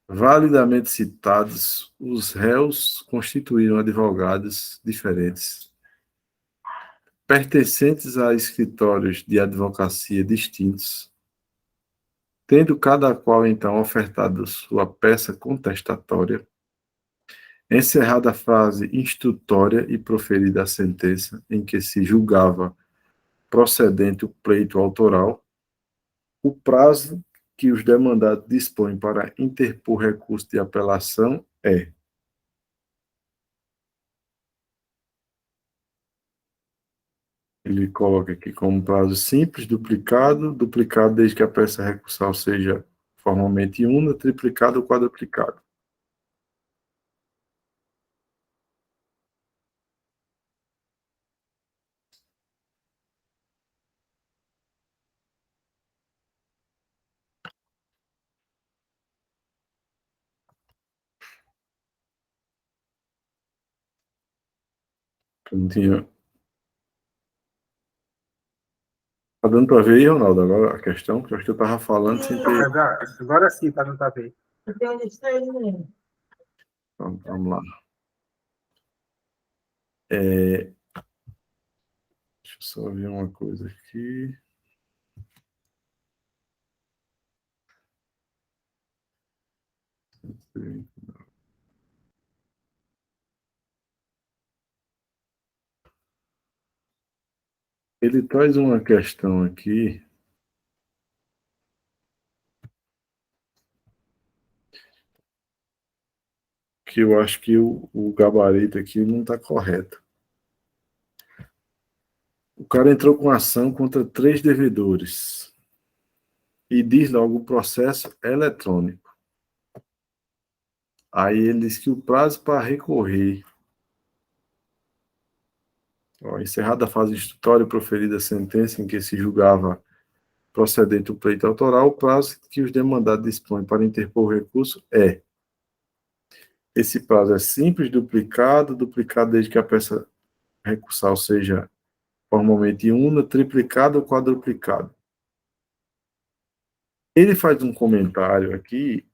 validamente citados, os réus constituíram advogados diferentes, pertencentes a escritórios de advocacia distintos, tendo cada qual então ofertado sua peça contestatória, encerrada a fase instrutória e proferida a sentença em que se julgava procedente o pleito autoral, o prazo que os demandados dispõem para interpor recurso de apelação é: ele coloca aqui como prazo simples, duplicado desde que a peça recursal seja formalmente una, triplicado ou quadruplicado. Eu não tinha. Tá dando para ver aí, Ronaldo, agora a questão, que eu acho que eu estava falando sem ter. Agora sim, está no papel. Então, vamos lá. Deixa eu só ver uma coisa aqui. Ele traz uma questão aqui que eu acho que o gabarito aqui não está correto. O cara entrou com ação contra 3 devedores e diz logo o processo eletrônico. Aí ele diz que o prazo para recorrer, encerrada a fase instrutória, proferida a sentença em que se julgava procedente o pleito autoral, o prazo que os demandados dispõem para interpor o recurso é. Esse prazo é simples, duplicado desde que a peça recursal seja formalmente una, triplicado ou quadruplicado. Ele faz um comentário aqui,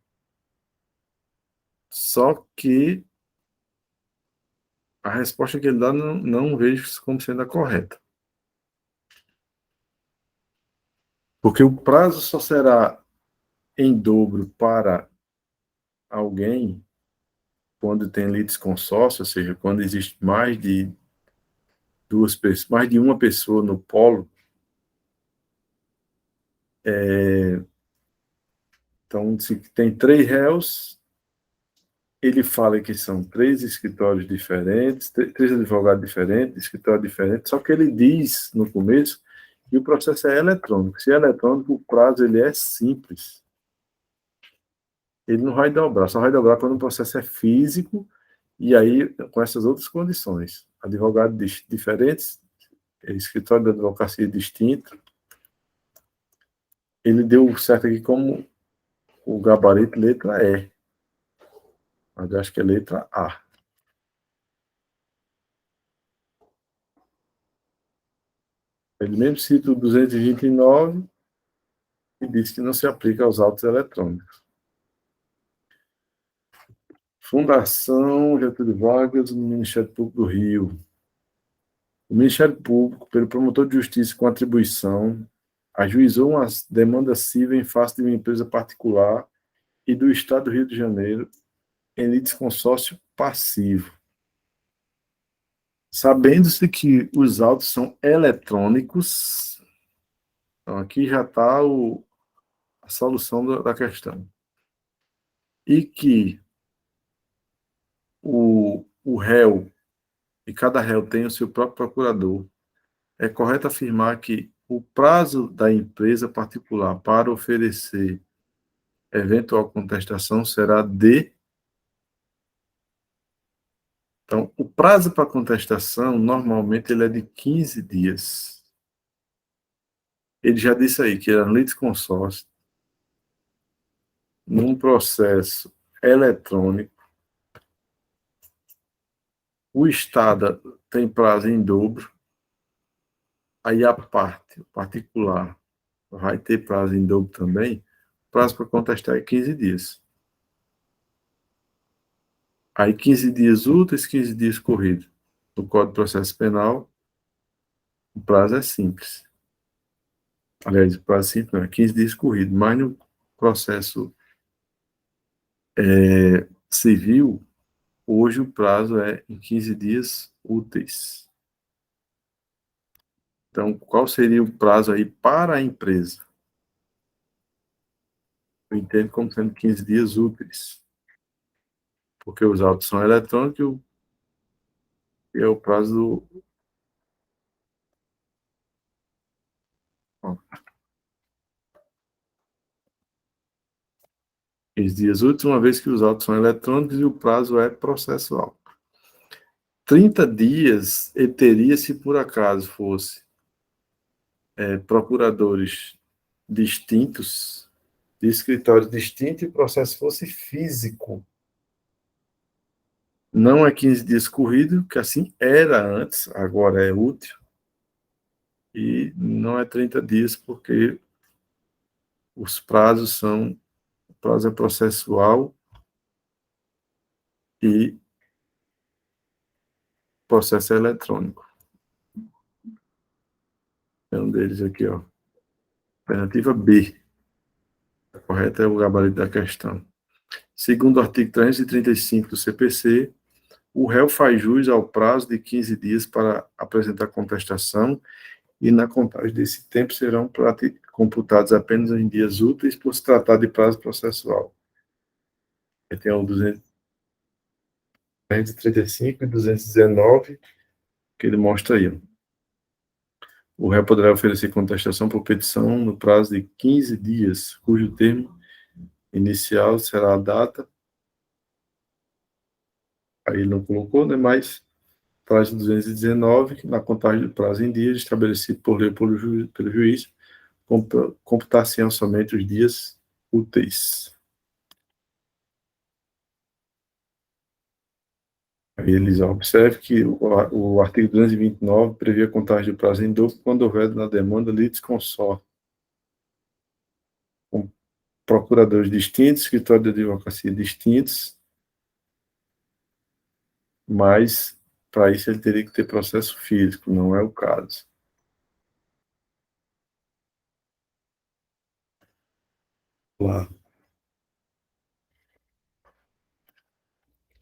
só que a resposta que ele dá não vejo como sendo a correta. Porque o prazo só será em dobro para alguém quando tem litisconsórcio, ou seja, quando existe mais de uma pessoa no polo. Então, se tem 3 réus, ele fala que são 3 escritórios diferentes, 3 advogados diferentes, escritório diferente, só que ele diz no começo que o processo é eletrônico. Se é eletrônico, o prazo ele é simples. Ele não vai dobrar, só vai dobrar quando o processo é físico e aí com essas outras condições. Advogados diferentes, escritório de advocacia distinto. Ele deu certo aqui como o gabarito letra E. Mas eu acho que é letra A. Ele mesmo cita o 229 e diz que não se aplica aos autos eletrônicos. Fundação Getúlio Vargas, no Ministério Público do Rio. O Ministério Público, pelo promotor de justiça com atribuição, ajuizou uma demanda civil em face de uma empresa particular e do Estado do Rio de Janeiro em litisconsórcio passivo. Sabendo-se que os autos são eletrônicos, então aqui já está a solução da questão. E que o réu, e cada réu tem o seu próprio procurador, é correto afirmar que o prazo da empresa particular para oferecer eventual contestação será de. Então, o prazo para contestação, normalmente, ele é de 15 dias. Ele já disse aí que era litisconsórcio, num processo eletrônico, o Estado tem prazo em dobro, aí a parte particular vai ter prazo em dobro também, o prazo para contestar é 15 dias. Aí 15 dias úteis, 15 dias corridos. No Código de Processo Penal, o prazo é simples. Aliás, o prazo simples não é 15 dias corridos, mas no processo civil, hoje o prazo é em 15 dias úteis. Então, qual seria o prazo aí para a empresa? Eu entendo como sendo 15 dias úteis, porque os autos são eletrônicos e é o prazo do. Ó, 15 dias úteis, uma vez que os autos são eletrônicos e o prazo é processual. 30 dias ele teria se por acaso fosse procuradores distintos, de escritórios distintos, e o processo fosse físico. Não é 15 dias corrido, que assim era antes, agora é útil, e não é 30 dias, porque os prazos são, o prazo é processual e processo eletrônico. É um deles aqui, ó. Alternativa B. A correta é o gabarito da questão. Segundo o artigo 335 do CPC, o réu faz jus ao prazo de 15 dias para apresentar contestação e na contagem desse tempo serão computados apenas em dias úteis por se tratar de prazo processual. Aí tem o 235 e 219, que ele mostra aí. O réu poderá oferecer contestação por petição no prazo de 15 dias, cujo termo inicial será a data. Aí ele não colocou, né, mas traz 219, na contagem do prazo em dias, estabelecido por lei pelo juiz, computar-se-ão somente os dias úteis. Aí eles observam que o artigo 229 prevê a contagem do prazo em dobro quando houver na demanda litisconsórcio, com procuradores distintos, escritório de advocacia distintos, mas para isso ele teria que ter processo físico, não é o caso. Lá.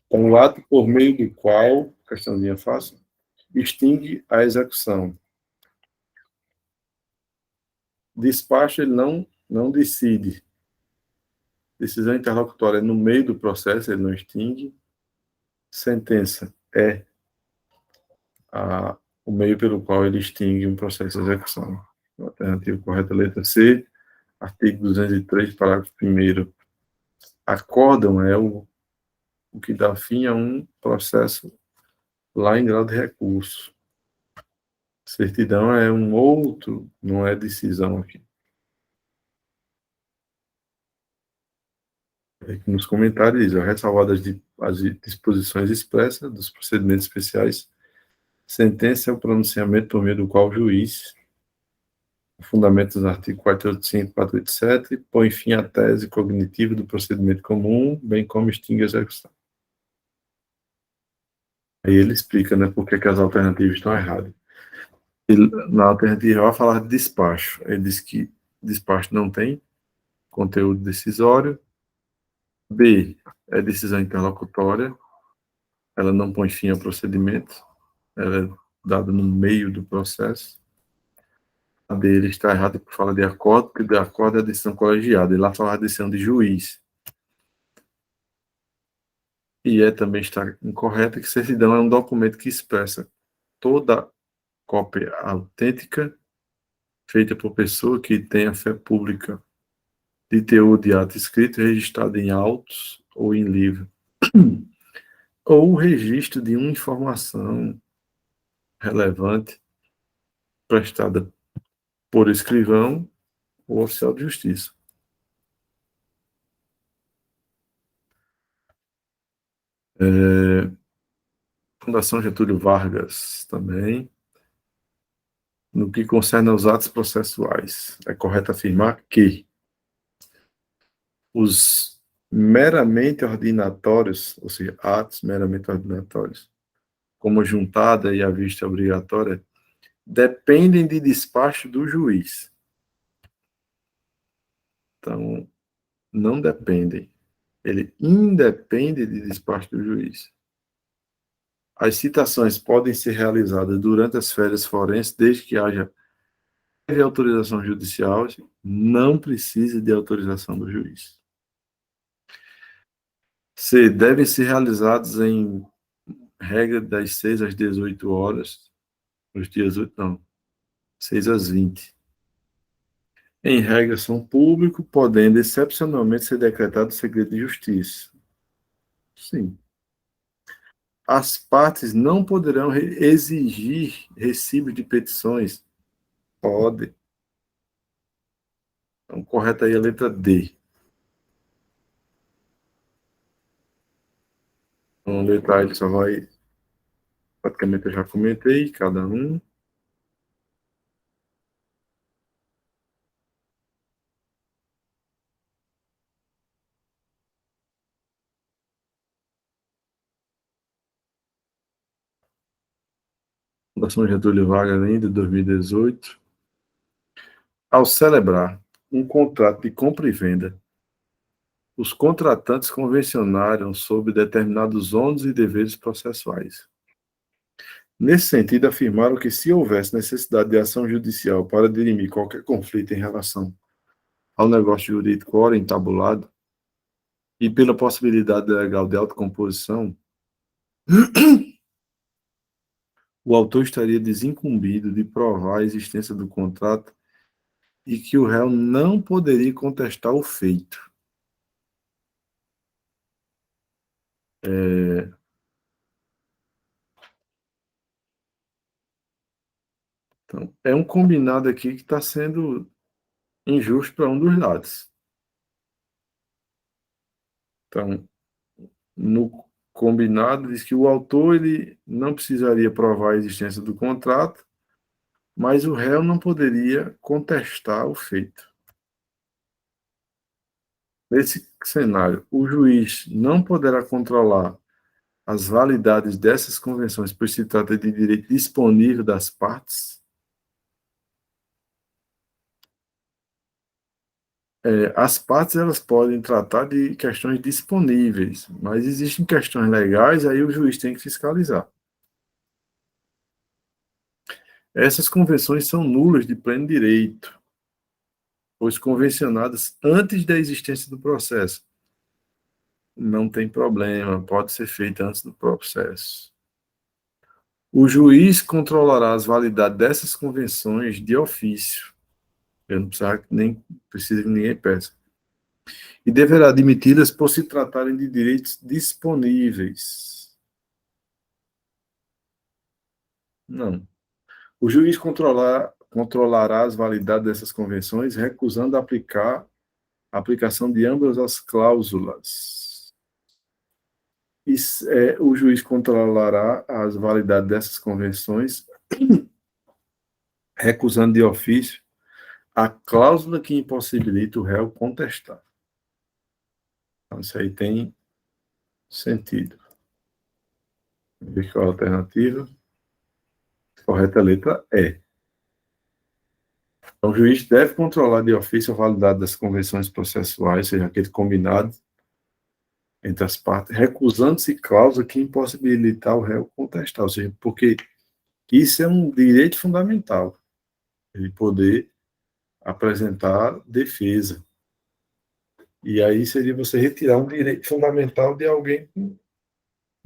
Com o ato por meio do qual, questãozinha fácil, extingue a execução. Despacho ele não decide. Decisão interlocutória é no meio do processo, ele não extingue. Sentença é o meio pelo qual ele extingue um processo de execução. Alternativa correta, letra C, artigo 203, parágrafo 1º. Acórdão é o que dá fim a um processo lá em grau de recurso. Certidão é um outro, não é decisão aqui. Nos comentários, ressalvadas as disposições expressas dos procedimentos especiais, sentença é o pronunciamento por meio do qual o juiz, fundamentos dos artigos 485 e 487, põe fim à tese cognitiva do procedimento comum, bem como extingue a execução. Aí ele explica, né, por que as alternativas estão erradas. Ele, na alternativa A, vai falar de despacho. Ele diz que despacho não tem conteúdo decisório. B, é decisão interlocutória. Ela não põe fim ao procedimento. Ela é dada no meio do processo. A dele está errada por falar de acordo, porque de acordo é a decisão colegiada. E lá fala a decisão de juiz. E também está incorreta que certidão é um documento que expressa toda cópia autêntica feita por pessoa que tem a fé pública de teor de ato escrito registrado em autos ou em livro, ou o registro de uma informação relevante prestada por escrivão ou oficial de justiça. Fundação Getúlio Vargas também. No que concerne aos atos processuais, é correto afirmar que os meramente ordinatórios, ou seja, atos meramente ordinatórios, como a juntada e a vista obrigatória, dependem de despacho do juiz. Então, não dependem. Ele independe de despacho do juiz. As citações podem ser realizadas durante as férias forenses, desde que haja autorização judicial, não precisa de autorização do juiz. C. Devem ser realizados em regra das 6 às 18 horas, nos dias 8, não, 6 às 20. Em regra, são públicos, podendo excepcionalmente ser decretado segredo de justiça. Sim. As partes não poderão exigir recibo de petições. Pode. Então, correta aí a letra D. Então, a letra A ele só vai. Praticamente eu já comentei, cada um. Fundação Getúlio Vargas ainda, 2018, ao celebrar um contrato de compra e venda, os contratantes convencionaram sobre determinados ônus e deveres processuais. Nesse sentido, afirmaram que se houvesse necessidade de ação judicial para dirimir qualquer conflito em relação ao negócio jurídico ora entabulado e pela possibilidade legal de autocomposição, o autor estaria desincumbido de provar a existência do contrato e que o réu não poderia contestar o feito. Então, é um combinado aqui que está sendo injusto para um dos lados. Então, no combinado, diz que o autor ele não precisaria provar a existência do contrato, mas o réu não poderia contestar o feito. Nesse cenário, o juiz não poderá controlar as validades dessas convenções, pois se trata de direito disponível das partes. As partes elas podem tratar de questões disponíveis, mas existem questões legais, aí o juiz tem que fiscalizar. Essas convenções são nulas de pleno direito, pois convencionadas antes da existência do processo. Não tem problema, pode ser feita antes do processo. O juiz controlará as validades dessas convenções de ofício. Eu não precisa que ninguém peça. E deverá admiti-las por se tratarem de direitos disponíveis. Não. O juiz controlará as validades dessas convenções, recusando a aplicação de ambas as cláusulas. O juiz controlará as validades dessas convenções, recusando de ofício a cláusula que impossibilita o réu contestar. Então, isso aí tem sentido. Ver qual é a alternativa. Correta letra E. Então, o juiz deve controlar de ofício a validade das convenções processuais, seja aquele combinado entre as partes, recusando-se cláusula que impossibilitar o réu contestar, ou seja, porque isso é um direito fundamental, ele poder apresentar defesa. E aí seria você retirar um direito fundamental de alguém que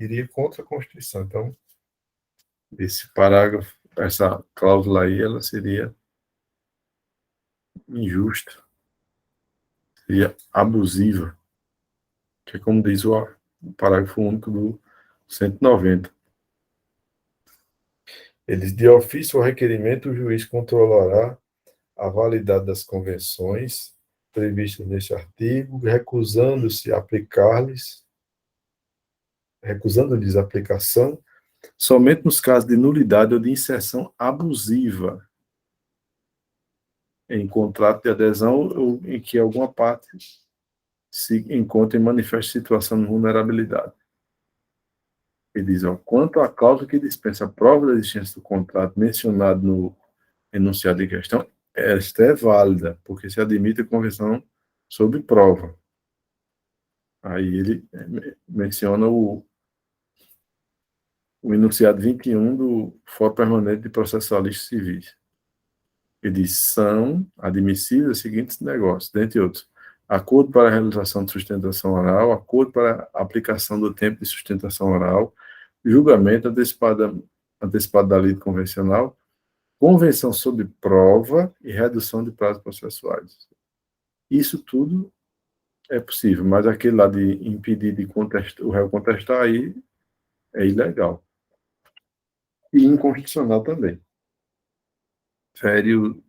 iria contra a Constituição. Então, esse parágrafo, essa cláusula aí, ela seria injusta, seria abusiva, que é como diz o parágrafo único do 190. Eles, de ofício ou requerimento, o juiz controlará a validade das convenções previstas neste artigo, recusando-lhes a aplicação, somente nos casos de nulidade ou de inserção abusiva em contrato de adesão ou em que alguma parte se encontra em manifesta situação de vulnerabilidade. Ele diz, quanto à cláusula que dispensa a prova da existência do contrato mencionado no enunciado em questão, esta é válida, porque se admite a convenção sob prova. Aí ele menciona o enunciado 21 do Fórum Permanente de Processualistas Civis. Ele diz, são admissíveis os seguintes negócios, dentre outros: acordo para a realização de sustentação oral, acordo para a aplicação do tempo de sustentação oral, julgamento antecipado da lei convencional, convenção sobre prova e redução de prazos processuais. Isso tudo é possível, mas aquele lá de impedir de o réu contestar aí é ilegal. E inconstitucional também. Fere o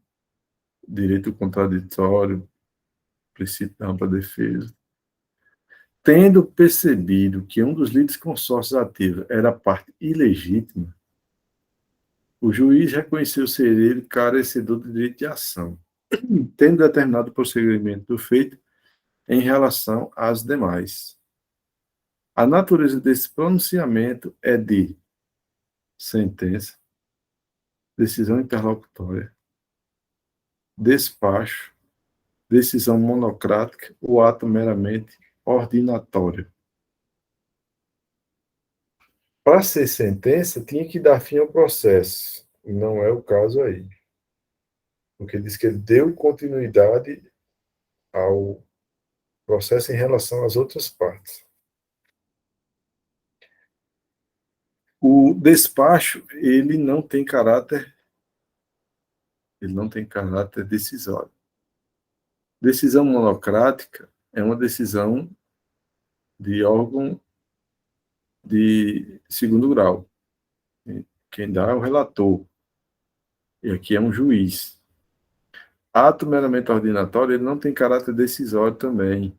direito contraditório, princípio da ampla defesa. Tendo percebido que um dos líderes consórcios ativos era a parte ilegítima, o juiz reconheceu ser ele carecedor de direito de ação, tendo determinado o prosseguimento do feito em relação às demais. A natureza desse pronunciamento é de sentença, decisão interlocutória, despacho, decisão monocrática ou ato meramente ordinatório. Para ser sentença, tinha que dar fim ao processo. E não é o caso aí. Porque diz que ele deu continuidade ao processo em relação às outras partes. O despacho, ele não tem caráter decisório. Decisão monocrática é uma decisão de órgão de segundo grau. Quem dá é o relator. E aqui é um juiz. Ato meramente ordinatório, ele não tem caráter decisório também.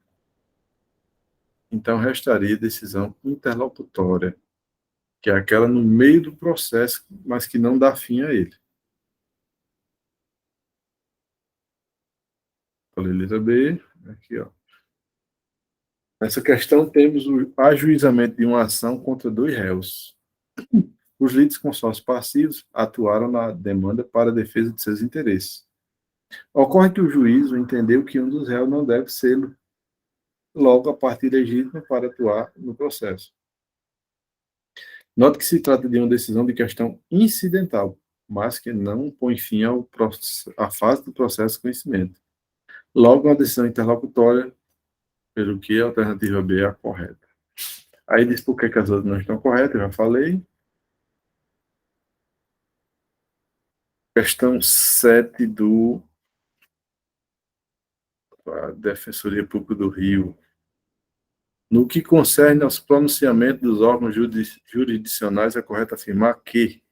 Então, restaria decisão interlocutória, que é aquela no meio do processo, mas que não dá fim a ele. Falei letra B, aqui, ó. Nessa questão, temos o ajuizamento de uma ação contra dois réus. Os litisconsórcios passivos atuaram na demanda para a defesa de seus interesses. Ocorre que o juízo entendeu que um dos réus não deve ser logo a parte legítima para atuar no processo. Note que se trata de uma decisão de questão incidental, mas que não põe fim à fase do processo de conhecimento. Logo, uma decisão interlocutória, pelo que a alternativa B é a correta. Aí diz por que as outras não estão corretas, eu já falei. Questão 7 da Defensoria Pública do Rio. No que concerne aos pronunciamentos dos órgãos jurisdicionais, é correto afirmar que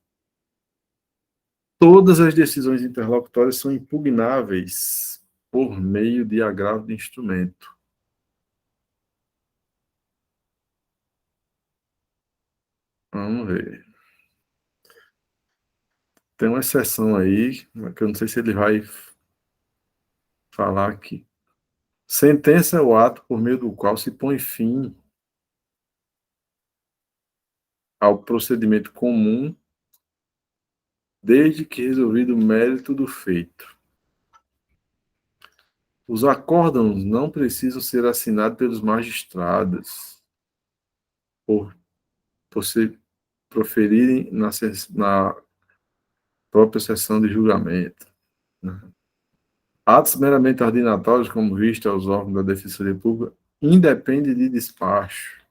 todas as decisões interlocutórias são impugnáveis por meio de agravo de instrumento. Vamos ver. Tem uma exceção aí, que eu não sei se ele vai falar aqui. Sentença é o ato por meio do qual se põe fim ao procedimento comum, desde que resolvido o mérito do feito. Os acórdãos não precisam ser assinados pelos magistrados por se proferirem na própria sessão de julgamento. Atos meramente ordinatórios, como visto aos órgãos da Defensoria Pública, independem de despacho.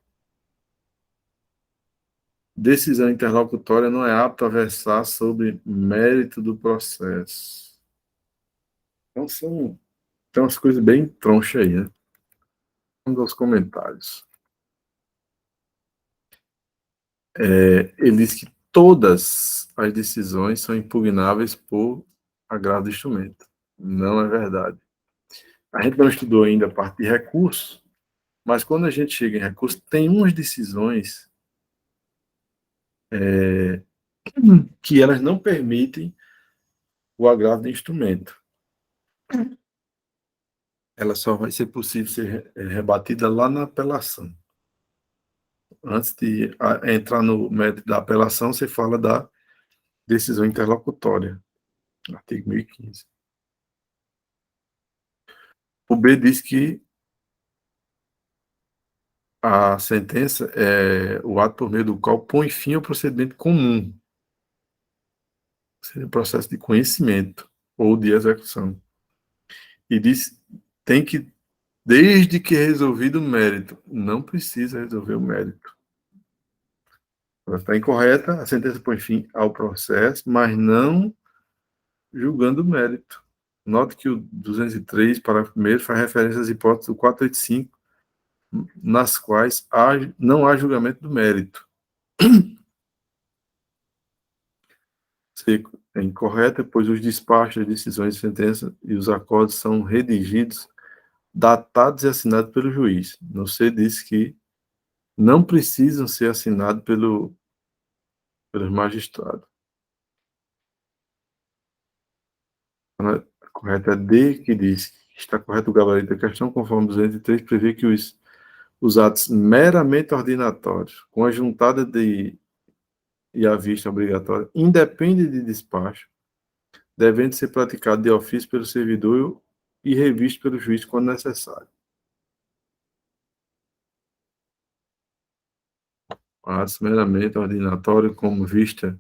Decisão interlocutória não é apta a versar sobre mérito do processo. Então, tem umas coisas bem tronchas aí, né? Vamos aos comentários. Ele diz que todas as decisões são impugnáveis por agravo do instrumento. Não é verdade. A gente não estudou ainda a parte de recurso, mas quando a gente chega em recurso, tem umas decisões que elas não permitem o agravo de instrumento. Ela só vai ser possível ser rebatida lá na apelação. Antes de entrar no mérito da apelação, você fala da decisão interlocutória, artigo 1015. O B diz que a sentença é o ato por meio do qual põe fim ao procedimento comum, seria o processo de conhecimento ou de execução. E diz tem que, desde que resolvido o mérito, não precisa resolver o mérito. Ela está incorreta, a sentença põe fim ao processo, mas não julgando o mérito. Note que o 203, parágrafo 1º, faz referência às hipóteses do 485, nas quais não há julgamento do mérito. É incorreta, pois os despachos, as decisões de sentença e os acordos são redigidos, datados e assinados pelo juiz. No C diz que não precisam ser assinados pelos magistrados. A correta é D, que diz que está correto o gabarito da questão, conforme 203, prevê que os atos meramente ordinatórios, com a juntada de e a vista obrigatória, independe de despacho, devendo ser praticado de ofício pelo servidor e revisto pelo juiz quando necessário. Atos meramente ordinatório, como vista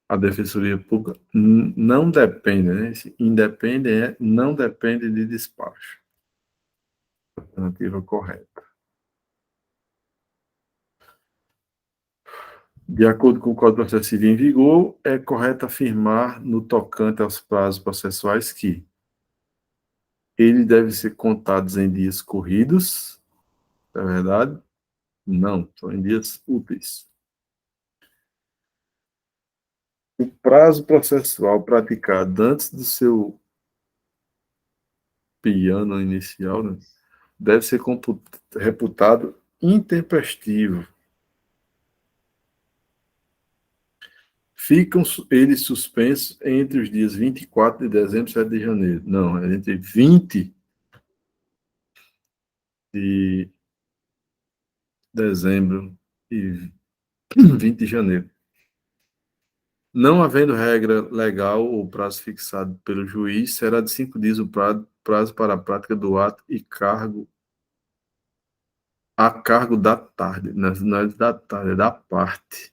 a Defensoria Pública, não depende, né? Esse independe não depende de despacho. Alternativa correta. De acordo com o Código de Processo Civil em vigor, é correto afirmar, no tocante aos prazos processuais, que ele deve ser contados em dias corridos, é verdade? Não, são em dias úteis. O prazo processual praticado antes do seu piano inicial, né, deve ser reputado intempestivo. Ficam eles suspensos entre os dias 24 de dezembro e 7 de janeiro. Não, é entre 20 de dezembro e 20 de janeiro. Não havendo regra legal ou prazo fixado pelo juiz, será de 5 dias o prazo para a prática do ato e cargo a cargo da tarde, não é da tarde, é da parte.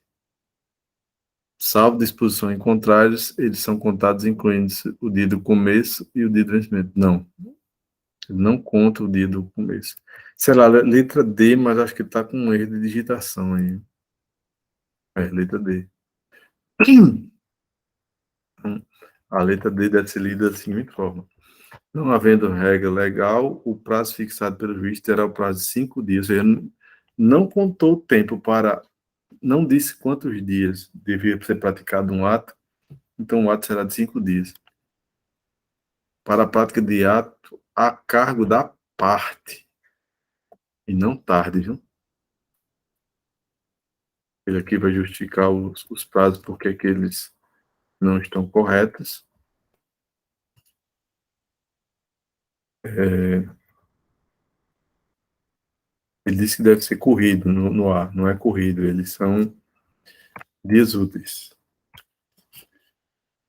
Salvo disposições contrárias, eles são contados incluindo o dia do começo e o dia do vencimento. Não, não conta o dia do começo. Sei lá, letra D, mas acho que está com um erro de digitação aí. É, letra D. A letra D deve ser lida assim, de forma. Não havendo regra legal, o prazo fixado pelo juiz terá o prazo de 5 dias. Ou seja, não contou o tempo para... Não disse quantos dias devia ser praticado um ato, então o ato será de 5 dias. Para a prática de ato a cargo da parte. E não tarde, viu? Ele aqui vai justificar os prazos porque que eles não estão corretos. Ele disse que deve ser corrido no ar, não é corrido, eles são dias úteis.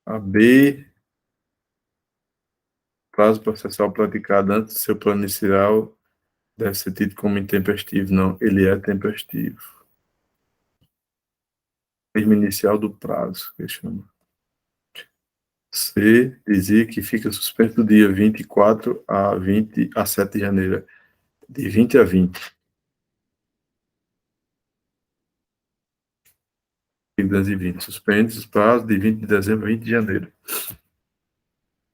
A B, prazo processual praticado antes do seu plano inicial deve ser tido como intempestivo. Não, ele é tempestivo. Termo inicial do prazo, que chama. C, dizia que fica suspenso do dia 24 a 7 de janeiro. De 20 a 20. 220. Suspende os prazos de 20 de dezembro a 20 de janeiro.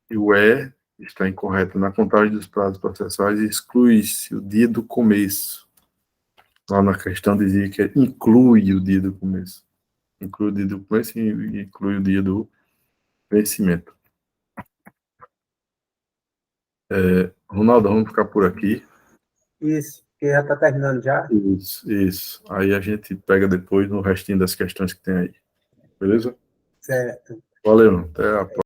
E o E está incorreto. Na contagem dos prazos processuais, exclui-se o dia do começo. Lá na questão dizia que inclui o dia do começo. Inclui o dia do começo e inclui o dia do vencimento. Ronaldo, vamos ficar por aqui. Isso, que já está terminando já. Isso. Aí a gente pega depois no restinho das questões que tem aí. Beleza? Certo. Valeu, até a próxima.